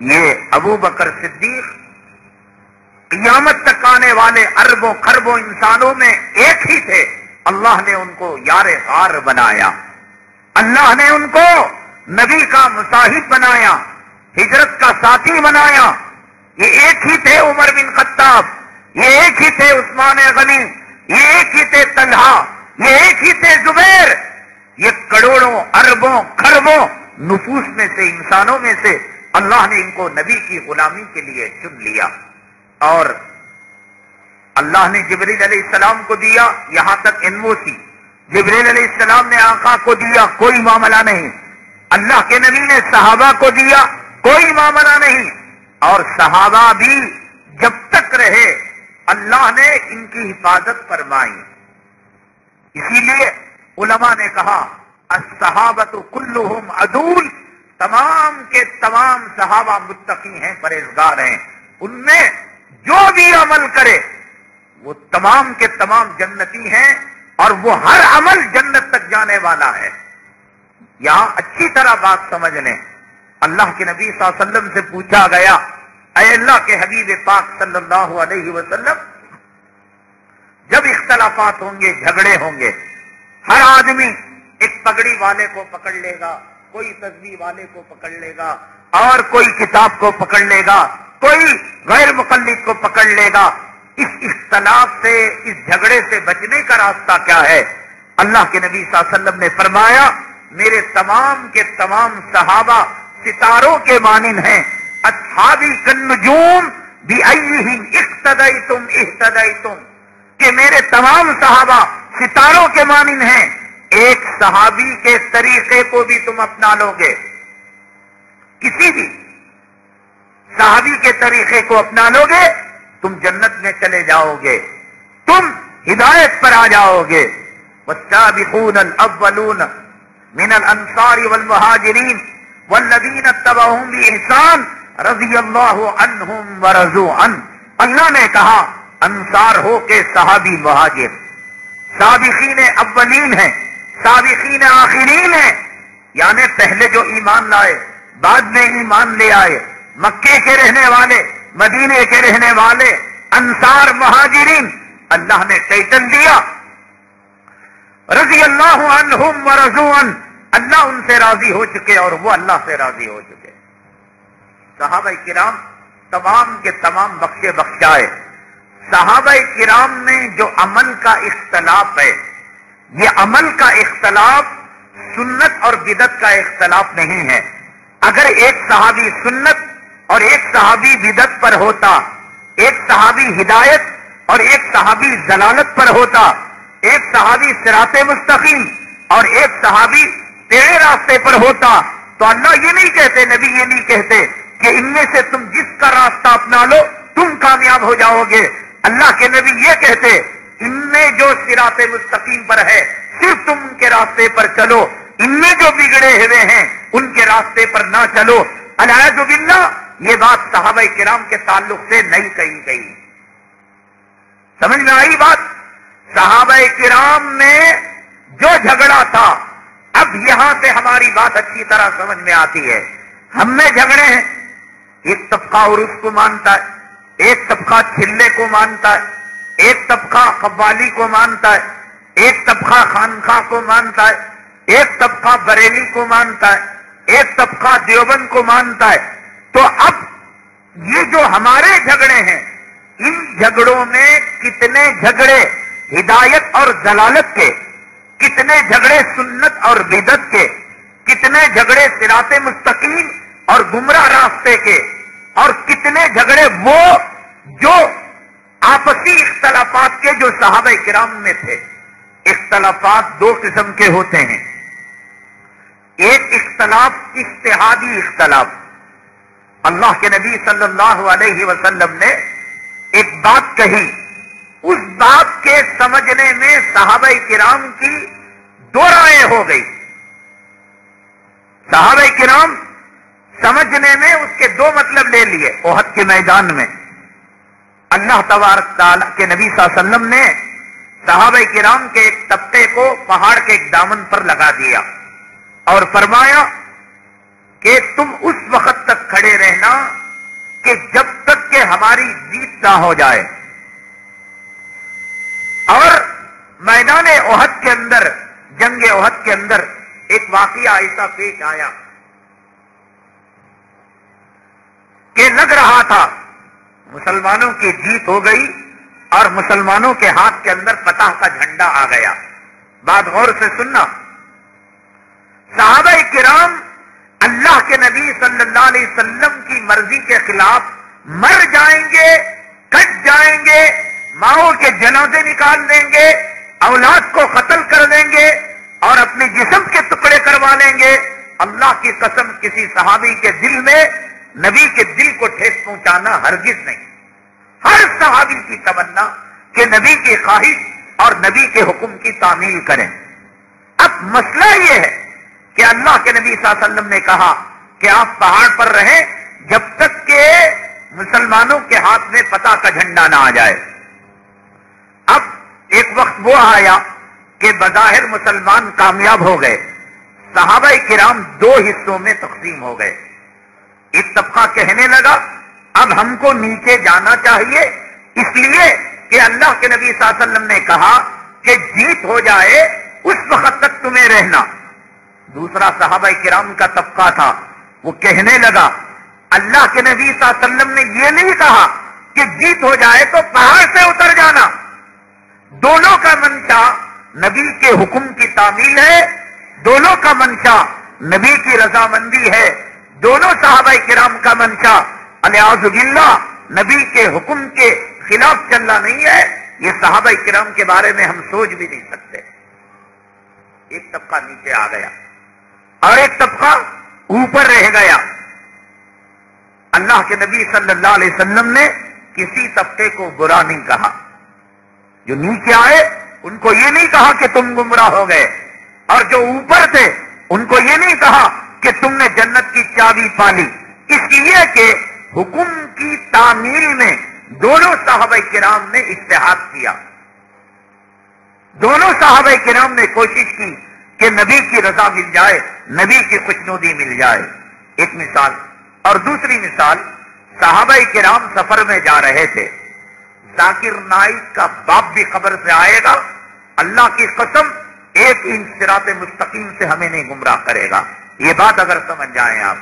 یہ ابو بکر صدیق قیامت تک آنے والے اربوں خربوں انسانوں میں ایک ہی تھے. اللہ نے ان کو یار غار بنایا، اللہ نے ان کو نبی کا مصاحب بنایا، ہجرت کا ساتھی بنایا. یہ ایک ہی تھے عمر بن خطاب، یہ ایک ہی تھے عثمان غنی، یہ ایک ہی تھے طلحہ، یہ ایک ہی تھے زبیر. یہ کروڑوں اربوں خربوں نفوس میں سے، انسانوں میں سے اللہ نے ان کو نبی کی غلامی کے لیے چن لیا. اور اللہ نے جبریل علیہ السلام کو دیا یہاں تک NOC. جبریل علیہ السلام نے آقا کو دیا، کوئی معاملہ نہیں. اللہ کے نبی نے صحابہ کو دیا، کوئی معاملہ نہیں. اور صحابہ بھی جب تک رہے اللہ نے ان کی حفاظت فرمائی. اسی لیے علماء نے کہا الصحابۃ کلہم عدول، تمام کے تمام صحابہ متقی ہیں، پرہیزگار ہیں. ان میں جو بھی عمل کرے وہ تمام کے تمام جنتی ہیں، اور وہ ہر عمل جنت تک جانے والا ہے. یہاں اچھی طرح بات سمجھ لیں. اللہ کے نبی صلی اللہ علیہ وسلم سے پوچھا گیا، اے اللہ کے حبیب پاک صلی اللہ علیہ وسلم، جب اختلافات ہوں گے، جھگڑے ہوں گے، ہر آدمی ایک پگڑی والے کو پکڑ لے گا، کوئی تسبیح والے کو پکڑ لے گا، اور کوئی کتاب کو پکڑ لے گا، کوئی غیر مقلد کو پکڑ لے گا. اس اختلاف سے، اس جھگڑے سے بچنے کا راستہ کیا ہے؟ اللہ کے نبی صلی اللہ علیہ وسلم نے فرمایا میرے تمام کے تمام صحابہ ستاروں کے مانند ہیں. اصحابی کالنجوم بأیہم اقتدیتم اہتدیتم، کہ میرے تمام صحابہ ستاروں کے مانند ہیں. ایک صحابی کے طریقے کو بھی تم اپنا لو گے، کسی بھی صحابی کے طریقے کو اپنا لو گے، تم جنت میں چلے جاؤ گے، تم ہدایت پر آ جاؤ گے. والسابقون الاولون من الانصار والمہاجرین والذین اتبعوہم بإحسان رضی اللہ عنہم ورضوا عنہ. اللہ نے کہا انصار ہو کے صحابی مہاجر، سابقین اولین ہیں، سابقین آخرین ہیں، یعنی پہلے جو ایمان لائے بعد میں ایمان لے آئے، مکے کے رہنے والے، مدینے کے رہنے والے، انصار مہاجرین. اللہ نے ٹائٹل دیا رضی اللہ عنہم ورضوا عنہ، اللہ ان سے راضی ہو چکے اور وہ اللہ سے راضی ہو چکے. صحابہ کرام تمام کے تمام بخشے بخشائے. صحابہ کرام میں جو عمل کا اختلاف ہے، یہ عمل کا اختلاف سنت اور بدعت کا اختلاف نہیں ہے. اگر ایک صحابی سنت اور ایک صحابی بدعت پر ہوتا، ایک صحابی ہدایت اور ایک صحابی ضلالت پر ہوتا، ایک صحابی صراط مستقیم اور ایک صحابی تیرے راستے پر ہوتا، تو اللہ یہ نہیں کہتے، نبی یہ نہیں کہتے کہ ان میں سے تم جس کا راستہ اپنا لو تم کامیاب ہو جاؤ گے. اللہ کے نبی یہ کہتے ان میں جو صراط مستقیم پر ہے صرف تم ان کے راستے پر چلو، ان میں جو بگڑے ہوئے ہیں ان کے راستے پر نہ چلو. الیاذ باللہ، یہ بات صحابہ کرام کے تعلق سے نہیں کہی گئی. سمجھ میں آئی بات؟ صحابہ کرام میں جو جھگڑا تھا، اب یہاں سے ہماری بات اچھی طرح سمجھ میں آتی ہے. ہم میں جھگڑے ہیں، ایک طبقہ عرس کو مانتا ہے، ایک طبقہ چھلے کو مانتا ہے، ایک طبقہ قوالی کو مانتا ہے، ایک طبقہ خانخواہ کو مانتا ہے، ایک طبقہ بریلی کو مانتا ہے، ایک طبقہ دیوبند کو مانتا ہے. تو اب یہ جو ہمارے جھگڑے ہیں، ان جھگڑوں میں کتنے جھگڑے ہدایت اور ضلالت کے، کتنے جھگڑے سنت اور بدعت کے، کتنے جھگڑے صراط مستقیم اور گمراہ راستے کے، اور کتنے جھگڑے وہ جو آپسی اختلافات کے جو صحابہ کرام میں تھے. اختلافات دو قسم کے ہوتے ہیں. ایک اختلاف اجتہادی اختلاف. اللہ کے نبی صلی اللہ علیہ وسلم نے ایک بات کہی، اس بات کے سمجھنے میں صحابہ کرام کی دو رائے ہو گئی. صحابہ کرام سمجھنے میں اس کے دو مطلب لے لیے. احد کے میدان میں اللہ تبارک تعالیٰ کے نبی صلی اللہ علیہ وسلم نے صحابہ کرام کے ایک طبقے کو پہاڑ کے ایک دامن پر لگا دیا اور فرمایا کہ تم اس وقت تک کھڑے رہنا کہ جب تک کہ ہماری جیت نہ ہو جائے. اور میدان احد کے اندر، جنگ احد کے اندر ایک واقعہ ایسا پیش آیا کہ لگ رہا تھا مسلمانوں کی جیت ہو گئی اور مسلمانوں کے ہاتھ کے اندر فتح کا جھنڈا آ گیا. بات غور سے سننا. صحابہ کرام اللہ کے نبی صلی اللہ علیہ وسلم کی مرضی کے خلاف مر جائیں گے، کٹ جائیں گے، ماؤں کے جنازے نکال دیں گے، اولاد کو قتل کر دیں گے اور اپنے جسم کے ٹکڑے کروا لیں گے. اللہ کی قسم کسی صحابی کے دل میں نبی کے دل کو ٹھیس پہنچانا ہرگز نہیں. ہر صحابی کی تمنا کہ نبی کی خواہش اور نبی کے حکم کی تعمیل کریں. اب مسئلہ یہ ہے کہ اللہ کے نبی صلی اللہ علیہ وسلم نے کہا کہ آپ پہاڑ پر رہیں جب تک کہ مسلمانوں کے ہاتھ میں فتح کا جھنڈا نہ آ جائے. اب ایک وقت وہ آیا کہ بظاہر مسلمان کامیاب ہو گئے. صحابہ کرام دو حصوں میں تقسیم ہو گئے. ایک طبقہ کہنے لگا اب ہم کو نیچے جانا چاہیے اس لیے کہ اللہ کے نبی صلی اللہ علیہ وسلم نے کہا کہ جیت ہو جائے اس وقت تک تمہیں رہنا. دوسرا صحابہ کرام کا طبقہ تھا، وہ کہنے لگا اللہ کے نبی صلی اللہ علیہ وسلم نے یہ نہیں کہا کہ جیت ہو جائے تو پہاڑ سے اتر جانا. دونوں کا منشا نبی کے حکم کی تعمیل ہے، دونوں کا منشا نبی کی رضامندی ہے. دونوں صحابہ کرام کا منشا الیاذ باللہ نبی کے حکم کے خلاف چلنا نہیں ہے. یہ صحابہ کرام کے بارے میں ہم سوچ بھی نہیں سکتے. ایک طبقہ نیچے آ گیا اور ایک طبقہ اوپر رہ گیا. اللہ کے نبی صلی اللہ علیہ وسلم نے کسی طبقے کو برا نہیں کہا. جو نیچے آئے ان کو یہ نہیں کہا کہ تم گمراہ ہو گئے، اور جو اوپر تھے ان کو یہ نہیں کہا کہ تم نے جنت کی چابی پالی. اس لیے کہ حکم کی تعمیل میں دونوں صحابہ کرام نے اجتہاد کیا. دونوں صحابہ کرام نے کوشش کی کہ نبی کی رضا مل جائے، نبی کی خوشنودی مل جائے. ایک مثال. اور دوسری مثال، صحابہ کرام سفر میں جا رہے تھے. ذاکر نائک کا باپ بھی خبر سے آئے گا، اللہ کی قسم ایک انچ صراط مستقیم سے ہمیں نہیں گمراہ کرے گا. یہ بات اگر سمجھ جائیں آپ،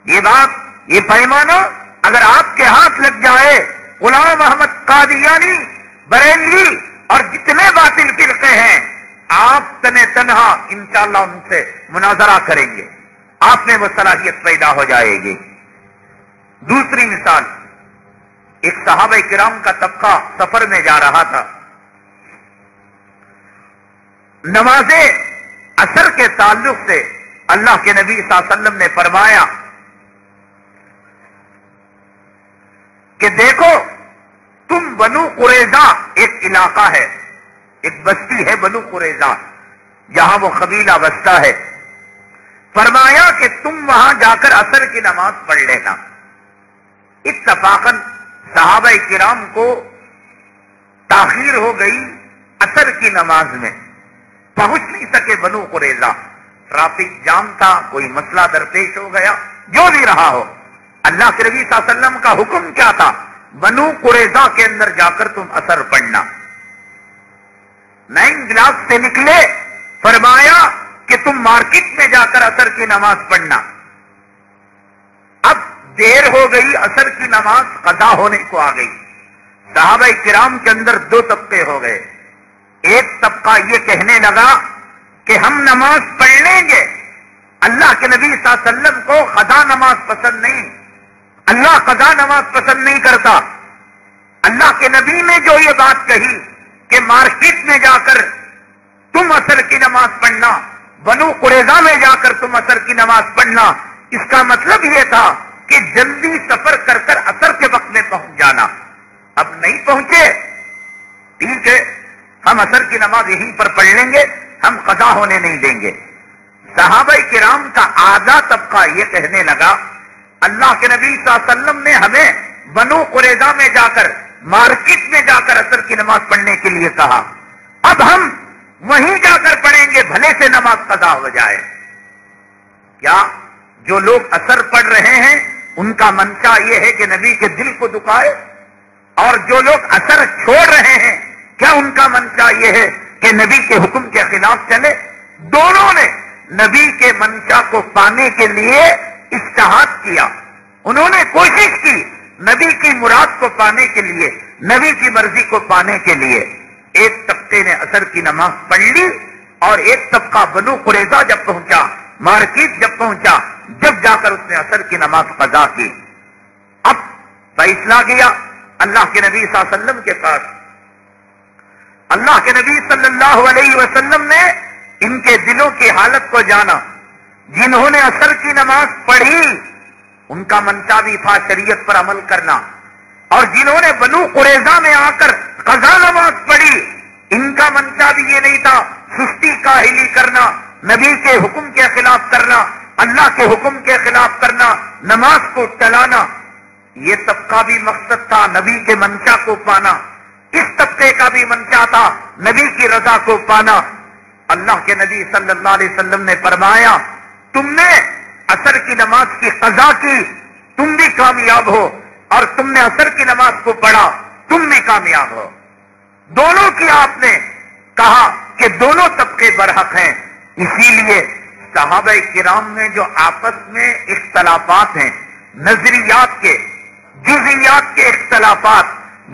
یہ بات، یہ پیمانہ اگر آپ کے ہاتھ لگ جائے، غلام احمد قادیانی، بریلوی اور جتنے باطل فرقے ہیں، آپ تنہا انشاءاللہ ان سے مناظرہ کریں گے، آپ میں وہ صلاحیت پیدا ہو جائے گی. دوسری مثال، ایک صحابہ کرام کا طبقہ سفر میں جا رہا تھا. نماز عصر کے تعلق سے اللہ کے نبی صلی اللہ علیہ وسلم نے فرمایا کہ دیکھو تم بنو قریظہ، ایک علاقہ ہے، ایک بستی ہے بنو قریظہ جہاں وہ قبیلہ بستا ہے. فرمایا کہ تم وہاں جا کر عصر کی نماز پڑھ لینا. اتفاقاً صحابہ کرام کو تاخیر ہو گئی عصر کی نماز میں، پہنچ نہیں سکے بنو قریظہ. ٹرافک جام تھا، کوئی مسئلہ درپیش ہو گیا، جو بھی رہا ہو. اللہ کے نبی صلی اللہ علیہ وسلم کا حکم کیا تھا؟ بنو قریظہ کے اندر جا کر تم عصر پڑھنا. 9 گلاس سے نکلے، فرمایا کہ تم مارکیٹ میں جا کر عصر کی نماز پڑھنا. اب دیر ہو گئی، عصر کی نماز قضا ہونے کو آ گئی. صحابہ کرام کے اندر دو طبقے ہو گئے. ایک طبقہ یہ کہنے لگا کہ ہم نماز پڑھ لیں گے، اللہ کے نبی صلی اللہ علیہ وسلم کو قضا نماز پسند نہیں، اللہ قضا نماز پسند نہیں کرتا. اللہ کے نبی نے جو یہ بات کہی کہ مارکیٹ میں جا کر تم عصر کی نماز پڑھنا، بنو قریظہ میں جا کر تم عصر کی نماز پڑھنا، اس کا مطلب یہ تھا کہ جلدی سفر کر کر عصر کے وقت میں پہنچ جانا. اب نہیں پہنچے، ٹھیک ہے، ہم عصر کی نماز یہیں پر پڑھ لیں گے، ہم قضا ہونے نہیں دیں گے. صحابہ کرام کا آدھا طبقہ یہ کہنے لگا اللہ کے نبی صلی اللہ علیہ وسلم نے ہمیں بنو قریظہ میں جا کر مارکیٹ میں جا کر عصر کی نماز پڑھنے کے لیے کہا، اب ہم وہیں جا کر پڑھیں گے بھلے سے نماز قضا ہو جائے۔ کیا جو لوگ عصر پڑھ رہے ہیں ان کا منشا یہ ہے کہ نبی کے دل کو دکھائے، اور جو لوگ عصر چھوڑ رہے ہیں کیا ان کا منشا یہ ہے کہ نبی کے حکم کے خلاف چلے؟ دونوں نے نبی کے منشا کو پانے کے لیے اجتہاد کیا، انہوں نے کوشش کی نبی کی مراد کو پانے کے لیے، نبی کی مرضی کو پانے کے لیے۔ ایک طبقے نے عصر کی نماز پڑھ لی اور ایک طبقہ بنو قریظہ جب پہنچا، مارکیٹ جب پہنچا، جب جا کر اس نے عصر کی نماز قضا کی۔ اب فیصلہ گیا اللہ کے نبی صلی اللہ علیہ وسلم کے پاس۔ اللہ کے نبی صلی اللہ علیہ وسلم نے ان کے دلوں کی حالت کو جانا۔ جنہوں نے عصر کی نماز پڑھی ان کا منشا بھی تھا شریعت پر عمل کرنا، اور جنہوں نے بنو قریظہ میں آ کر قضا نماز پڑھی ان کا منشا بھی یہ نہیں تھا سستی کاہلی کرنا، نبی کے حکم کے خلاف کرنا، اللہ کے حکم کے خلاف کرنا، نماز کو ٹلانا۔ یہ طبقہ بھی مقصد تھا نبی کے منشا کو پانا، اس طبقے کا بھی منشا تھا نبی کی رضا کو پانا۔ اللہ کے نبی صلی اللہ علیہ وسلم نے فرمایا تم نے عصر کی نماز کی قضا کی تم بھی کامیاب ہو، اور تم نے عصر کی نماز کو پڑھا تم بھی کامیاب ہو۔ دونوں کی آپ نے کہا کہ دونوں طبقے برحق ہیں۔ اسی لیے صحابہ کرام میں جو آپس میں اختلافات ہیں، نظریات کے، جزئیات کے اختلافات،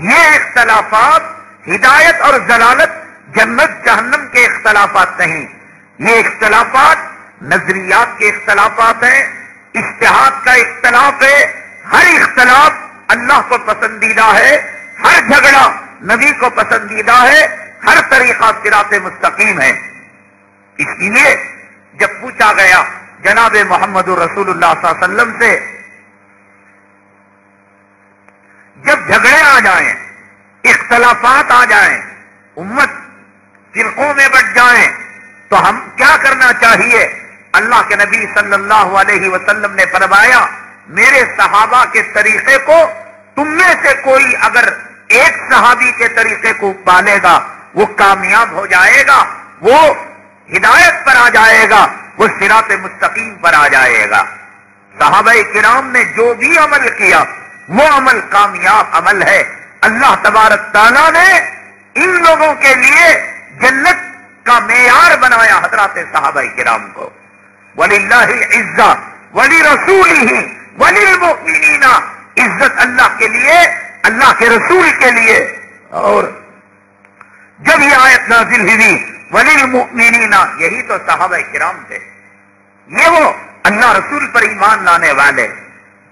یہ اختلافات ہدایت اور ضلالت، جنت جہنم کے اختلافات نہیں، یہ اختلافات نظریات کے اختلافات ہیں، اجتہاد کا اختلاف ہے۔ ہر اختلاف اللہ کو پسندیدہ ہے، ہر جھگڑا نبی کو پسندیدہ ہے، ہر طریقہ صراط مستقیم ہے۔ اس لیے جب پوچھا گیا جناب محمد رسول اللہ صلی اللہ علیہ وسلم سے، جب جھگڑے آ جائیں، اختلافات آ جائیں، امت فرقوں میں بٹ جائیں تو ہم کیا کرنا چاہیے؟ اللہ کے نبی صلی اللہ علیہ وسلم نے فرمایا میرے صحابہ کے طریقے کو تم میں سے کوئی اگر ایک صحابی کے طریقے کو پالے گا وہ کامیاب ہو جائے گا، وہ ہدایت پر آ جائے گا، وہ صراط مستقیم پر آ جائے گا۔ صحابہ کرام نے جو بھی عمل کیا وہ عمل کامیاب عمل ہے۔ اللہ تبارک تعالیٰ نے ان لوگوں کے لیے جنت کا معیار بنایا حضرات صحابہ کرام کو۔ وَلِلَّهِ الْعِزَّةُ وَلِرَسُولِهِ وَلِلْمُؤْمِنِينَ، عزت اللہ کے لیے، اللہ کے رسول کے لیے۔ اور جب یہ آیت نازل ہوئی وَلِلْمُؤْمِنِينَ، یہی تو صحابہ کرام تھے، یہ وہ اللہ رسول پر ایمان لانے والے۔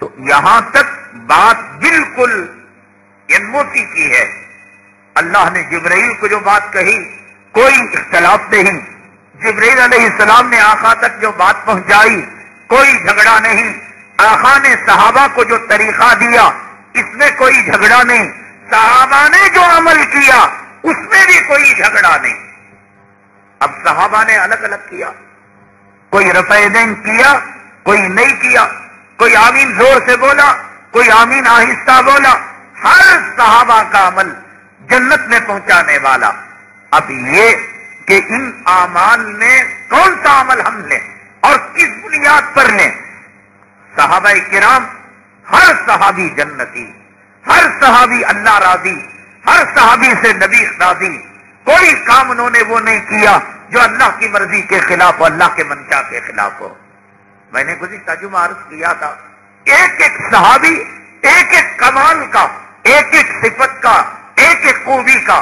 تو یہاں تک بات بالکل موتی کی ہے۔ اللہ نے جبرائیل کو جو بات کہی کوئی اختلاف نہیں، جبرائیل علیہ السلام نے آقا تک جو بات پہنچائی کوئی جھگڑا نہیں، آقا نے صحابہ کو جو طریقہ دیا اس میں کوئی جھگڑا نہیں، صحابہ نے جو عمل کیا اس میں بھی کوئی جھگڑا نہیں۔ اب صحابہ نے الگ الگ کیا، کوئی رفع یدین کیا، کوئی نہیں کیا، کوئی آمین زور سے بولا، کوئی آمین آہستہ بولا، ہر صحابہ کا عمل جنت میں پہنچانے والا۔ اب یہ کہ ان اعمال میں کون سا عمل ہم لیں اور کس بنیاد پر لیں؟ صحابہ کرام ہر صحابی جنتی، ہر صحابی اللہ راضی، ہر صحابی سے نبی راضی، کوئی کام انہوں نے وہ نہیں کیا جو اللہ کی مرضی کے خلاف ہو، اللہ کے منشا کے خلاف ہو۔ میں نے گزشتہ جمعہ عرض کیا تھا ایک ایک صحابی ایک ایک کمال کا، ایک ایک صفت کا، ایک ایک خوبی کا،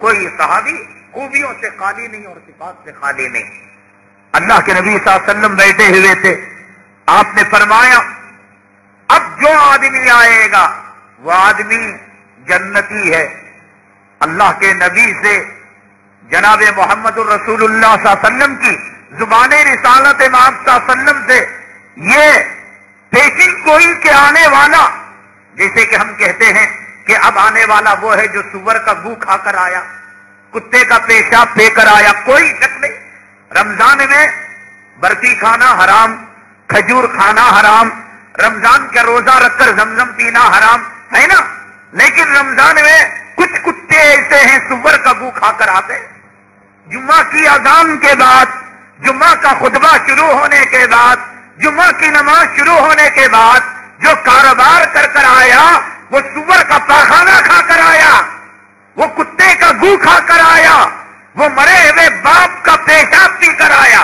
کوئی صحابی خوبیوں سے خالی نہیں اور صفات سے خالی نہیں۔ اللہ کے نبی صلی اللہ علیہ وسلم بیٹھے ہوئے تھے، آپ نے فرمایا اب جو آدمی آئے گا وہ آدمی جنتی ہے۔ اللہ کے نبی سے جناب محمد الرسول اللہ صلی اللہ علیہ وسلم کی زبان رسالت مآب صلی اللہ علیہ وسلم سے یہ پیشن گوئی کے آنے والا، جیسے کہ ہم کہتے ہیں کہ اب آنے والا وہ ہے جو سور کا گو کھا کر آیا، کتے کا پیشاب پی کر آیا، کوئی شک نہیں۔ رمضان میں برفی کھانا حرام، کھجور کھانا حرام، رمضان کا روزہ رکھ کر زمزم پینا حرام ہے نا، لیکن رمضان میں کچھ کتے ایسے ہیں سور کا گو کھا کر آتے ہیں۔ جمعہ کی اذان کے بعد، جمعہ کا خطبہ شروع ہونے کے بعد، جمعہ کی نماز شروع ہونے کے بعد جو کاروبار کر کر آیا وہ سور کا پاخانہ کھا کر آیا، وہ کتے کا گو کھا کر آیا، وہ مرے ہوئے باپ کا پیشاب پی کر آیا۔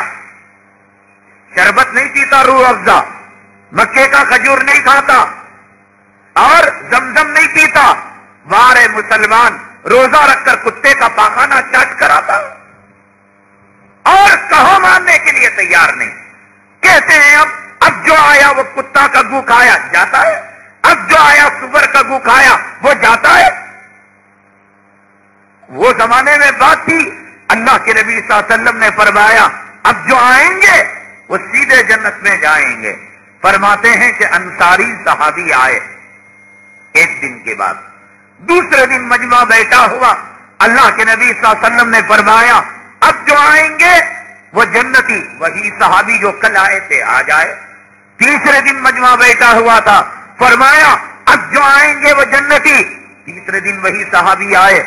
شربت نہیں پیتا روح افزا، مکے کا کھجور نہیں کھاتا اور زمزم نہیں پیتا، وارے مسلمان روزہ رکھ کر کتے کا پاخانہ چاٹ کر آتا اور کہو ماننے کے لیے تیار نہیں۔ کہتے ہیں اب جو آیا وہ کتا کا گو کھایا جاتا ہے، اب جو آیا سور کا گو کھایا وہ جاتا ہے۔ وہ زمانے میں بات تھی، اللہ کے نبی صلی اللہ علیہ وسلم نے فرمایا اب جو آئیں گے وہ سیدھے جنت میں جائیں گے۔ فرماتے ہیں کہ انصاری صحابی آئے ایک دن کے بعد، دوسرے دن مجمع بیٹھا ہوا، اللہ کے نبی صلی اللہ علیہ وسلم نے فرمایا اب جو آئیں گے وہ جنتی، وہی صحابی جو کل آئے تھے آج آئے۔ تیسرے دن مجمع بیٹھا ہوا تھا، فرمایا اب جو آئیں گے وہ جنتی، تیسرے دن وہی صحابی آئے۔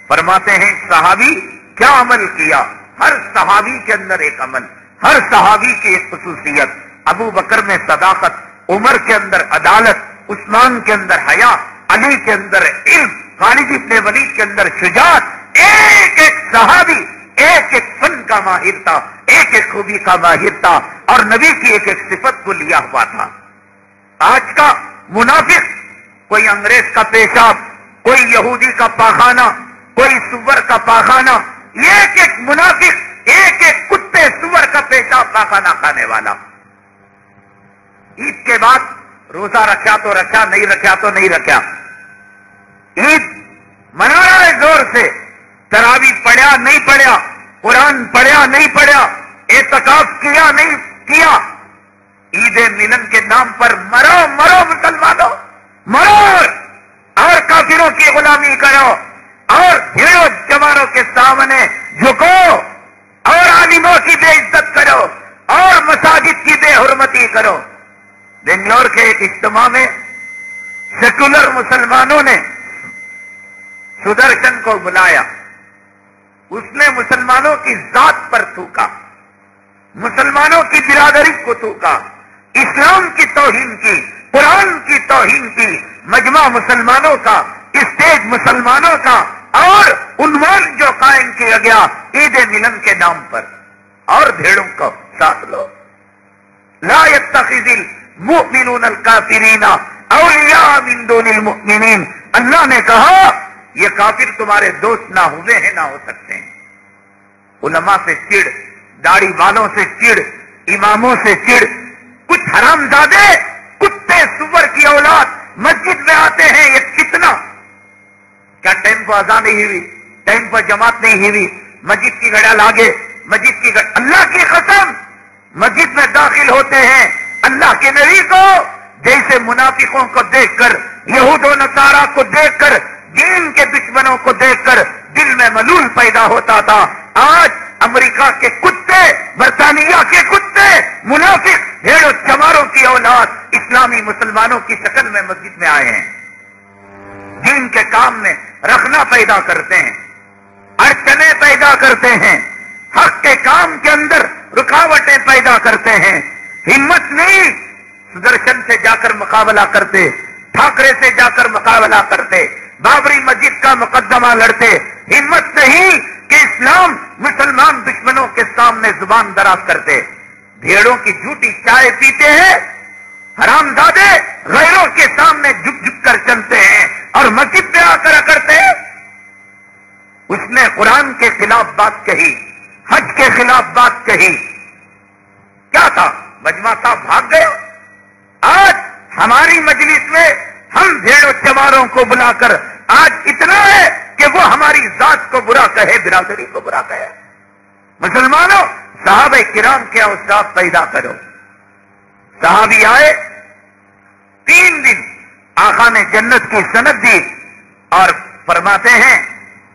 فرماتے ہیں صحابی کیا عمل کیا؟ ہر صحابی کے اندر ایک عمل، ہر صحابی کی ایک خصوصیت۔ ابو بکر میں صداقت، عمر کے اندر عدالت، عثمان کے اندر حیا، علی کے اندر علم، خالد ابن ولید کے اندر شجاعت۔ ایک ایک صحابی ایک ایک فن کا ماہر تھا، ایک ایک خوبی کا ماہر تھا اور نبی کی ایک ایک صفت کو لیا ہوا تھا۔ آج کا منافق کوئی انگریز کا پیشاب، کوئی یہودی کا پاخانہ، کوئی سور کا پاخانہ، ایک ایک منافق ایک ایک کتے سور کا پیشاب پاخانہ کھانے والا۔ عید کے بعد روزہ رکھا تو رکھا، نہیں رکھا تو نہیں رکھا۔ عید منا رہا ہے زور سے، تراویح پڑھا نہیں پڑھا، قرآن پڑھا نہیں پڑھا، اعتکاف کیا نہیں کیا، عید ملن کے نام پر مرو مرو مسلمانوں، مرو اور کافروں کی غلامی کرو اور بھیڑوں جواروں کے سامنے جھکو اور عالموں کی بے عزت کرو اور مساجد کی بے حرمتی کرو۔ بنگلور کے ایک اجتماع میں سیکولر مسلمانوں نے سدرشن کو بلایا، اس نے مسلمانوں کی ذات پر تھوکا، مسلمانوں کی برادری کو تھوکا، اسلام کی توہین کی، قرآن کی توہین کی، مجمع مسلمانوں کا، اسٹیج مسلمانوں کا اور عنوان جو قائم کیا گیا عید ملن کے نام پر، اور بھیڑوں کو ساتھ لو۔ لا يتخذ المؤمنون الكافرین اولیاء من دون المؤمنین، اللہ نے کہا یہ کافر تمہارے دوست نہ ہوئے ہیں نہ ہو سکتے ہیں۔ علماء سے چڑ، داڑھی والوں سے چڑ، اماموں سے چڑ، کچھ حرامزادے کتے سور کی اولاد مسجد میں آتے ہیں، یہ کتنا کیا ٹائم کو اذان نہیں ہوئی، ٹائم پر جماعت نہیں ہوئی، مسجد کی گھڑیاں لاگے، مسجد کی اللہ کی قسم مسجد میں داخل ہوتے ہیں، اللہ کے نبی کو جیسے منافقوں کو دیکھ کر، یہود و نصارہ کو دیکھ کر، دین کے دشمنوں کو دیکھ کر دل میں ملول پیدا ہوتا تھا، آج امریکہ کے کتے، برطانیہ کے کتے، منافق بھیڑوں چماروں کی اولاد اسلامی مسلمانوں کی شکل میں مسجد میں آئے ہیں، دین کے کام میں رکھنا پیدا کرتے ہیں، اڑچنیں پیدا کرتے ہیں، حق کے کام کے اندر رکاوٹیں پیدا کرتے ہیں۔ ہمت نہیں سدرشن سے جا کر مقابلہ کرتے، ٹھاکرے سے جا کر مقابلہ کرتے، بابری مسجد کا مقدمہ لڑتے، ہمت نہیں کہ اسلام مسلمان دشمنوں کے سامنے زبان دراز کرتے۔ بھیڑوں کی جھوٹی چائے پیتے ہیں، حرامزادے غیروں کے سامنے جھک جھک کر چلتے ہیں اور مسجد میں آ کر اکڑتے ہیں۔ اس نے قرآن کے خلاف بات کہی، حج کے خلاف بات کہی، کیا تھا؟ مجمع صاحب بھاگ گیا۔ آج ہماری مجلس میں ہم بھیڑوں چماروں کو بلا کر آج اتنا ہے کہ وہ ہماری ذات کو برا کہے، برادری کو برا کہے۔ مسلمانوں، صحابہ کرام کے اوصاف پیدا کرو۔ صحابی آئے، 3 دن آقا نے جنت کی سند دی اور فرماتے ہیں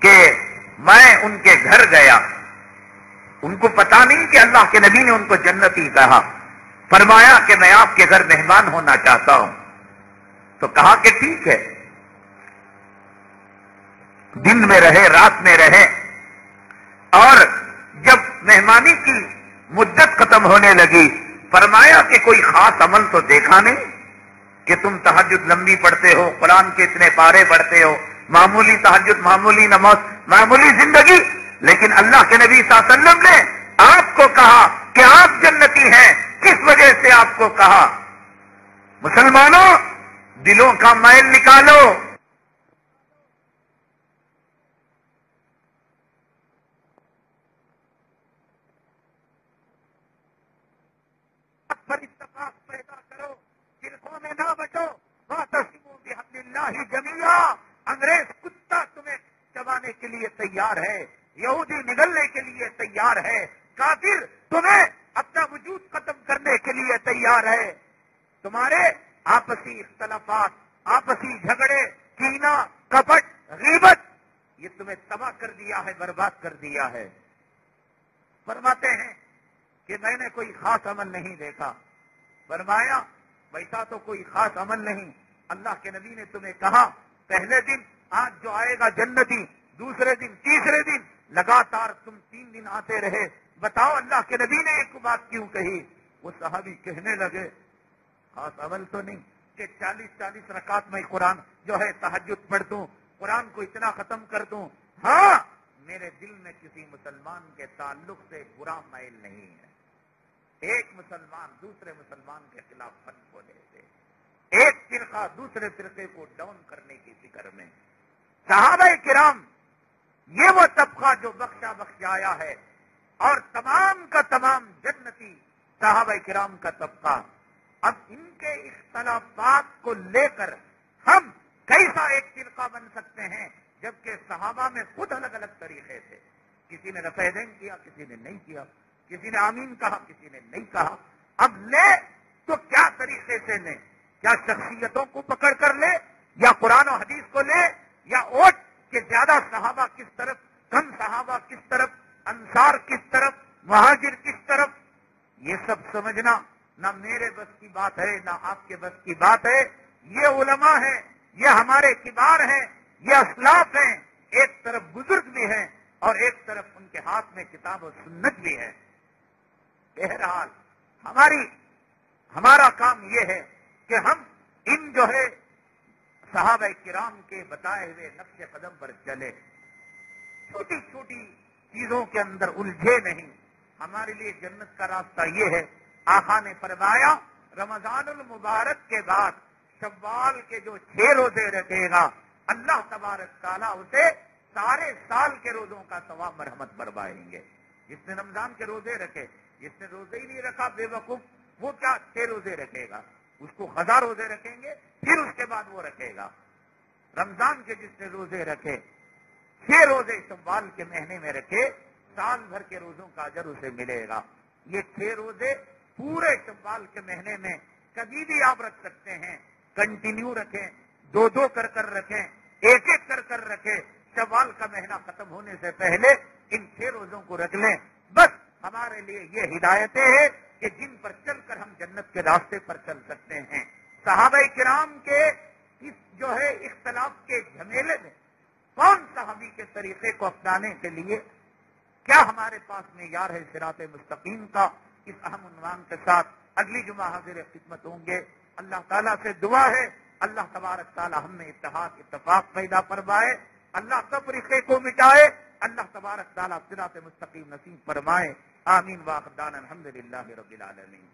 کہ میں ان کے گھر گیا، ان کو پتا نہیں کہ اللہ کے نبی نے ان کو جنتی کہا. فرمایا کہ میں آپ کے گھر مہمان ہونا چاہتا ہوں. تو کہا کہ ٹھیک ہے، دن میں رہے رات میں رہے. اور جب مہمانی کی مدت ختم ہونے لگی فرمایا کہ کوئی خاص عمل تو دیکھا نہیں کہ تم تہجد لمبی پڑھتے ہو، قرآن کے اتنے پارے پڑھتے ہو، معمولی تہجد، معمولی نماز، معمولی زندگی. لیکن اللہ کے نبی صلی اللہ علیہ وسلم نے آپ کو کہا کہ آپ جنتی ہیں. کس وجہ سے آپ کو کہا؟ مسلمانوں دلوں کا میل نکالو. پر اتفاق پیدا کرو، فرقوں میں نہ بٹو. واعتصموا بحبل اللہ جمیعا. انگریز کتا تمہیں چبانے کے لیے تیار ہے، یہودی نگلنے کے لیے تیار ہے، کافر تمہیں اپنا وجود ختم کرنے کے لیے تیار ہے. تمہارے آپسی اختلافات، آپسی جھگڑے، کینہ، کپٹ، غیبت، یہ تمہیں تباہ کر دیا ہے، برباد کر دیا ہے. فرماتے ہیں کہ میں نے کوئی خاص عمل نہیں دیکھا. فرمایا ویسا تو کوئی خاص عمل نہیں. اللہ کے نبی نے تمہیں کہا پہلے دن آج جو آئے گا جنتی، دوسرے دن، تیسرے دن، لگاتار تم 3 دن آتے رہے. بتاؤ اللہ کے نبی نے ایک بات کیوں کہی؟ وہ صحابی کہنے لگے خاص عمل تو نہیں کہ 40 رکعت میں قرآن جو ہے تہجد پڑھ دوں، قرآن کو اتنا ختم کر دوں. ہاں میرے دل میں کسی مسلمان کے تعلق سے برا میل نہیں ہے. ایک مسلمان دوسرے مسلمان کے خلاف پن بولے تھے، ایک فرقہ دوسرے فرقے کو ڈاؤن کرنے کی فکر میں. صحابہ کرام یہ وہ طبقہ جو بخشایا ہے، اور تمام کا تمام جنتی صحابہ کرام کا طبقہ. اب ان کے اختلافات کو لے کر ہم کیسا ایک فرقہ بن سکتے ہیں جبکہ صحابہ میں خود الگ الگ طریقے تھے. کسی نے رفع دین کیا، کسی نے نہیں کیا، کسی نے آمین کہا، کسی نے نہیں کہا. اب لے تو کیا طریقے سے لیں؟ کیا شخصیتوں کو پکڑ کر لے، یا قرآن و حدیث کو لے، یا اوٹ کہ زیادہ صحابہ کس طرف، کم صحابہ کس طرف، انصار کس طرف، مہاجر کس طرف؟ یہ سب سمجھنا نہ میرے بس کی بات ہے نہ آپ کے بس کی بات ہے. یہ علماء ہیں، یہ ہمارے کبار ہیں، یہ اسلاف ہیں. ایک طرف بزرگ بھی ہیں اور ایک طرف ان کے ہاتھ میں کتاب و سنت بھی ہے. بہرحال ہمارا کام یہ ہے کہ ہم ان جو ہے صحابہ کرام کے بتائے ہوئے نقش قدم پر چلے، چھوٹی چھوٹی چیزوں کے اندر الجھے نہیں. ہمارے لیے جنت کا راستہ یہ ہے. آقا نے فرمایا رمضان المبارک کے بعد شوال کے جو 6 روزے رکھے گا اللہ تبارک تعالیٰ اسے سارے سال کے روزوں کا ثواب مرحمت فرمائیں گے. جس نے رمضان کے روزے رکھے، جس نے روزے ہی نہیں رکھا بے وقوف، وہ کیا 6 روزے رکھے گا؟ اس کو 1000 روزے رکھیں گے، پھر اس کے بعد وہ رکھے گا. رمضان کے جس نے روزے رکھے، 6 روزے شوال کے مہینے میں رکھے، سال بھر کے روزوں کا اجر اسے ملے گا. یہ 6 روزے پورے شوال کے مہینے میں کبھی بھی آپ رکھ سکتے ہیں. کنٹینیو رکھیں، 2 کر کر رکھیں، 1 کر کر رکھیں. شوال کا مہینہ ختم ہونے سے پہلے ان 6 روزوں کو رکھ لیں. بس ہمارے لیے یہ ہدایتیں ہیں کہ جن پر چل کر ہم جنت کے راستے پر چل سکتے ہیں. صحابہ کرام کے اس جو ہے اختلاف کے جھمیلے میں کون صحابی کے طریقے کو اپنانے کے لیے کیا ہمارے پاس معیار ہے صراط مستقیم کا؟ اس اہم عنوان کے ساتھ اگلی جمعہ حاضر خدمت ہوں گے. اللہ تعالیٰ سے دعا ہے اللہ تبارک تعالیٰ ہم میں اتفاق پیدا فرمائے، اللہ تفریقے کو مٹائے، اللہ تبارک تعالیٰ صراط مستقیم نصیب فرمائے. آمین. واخر دعوانا الحمدللہ رب العالمین.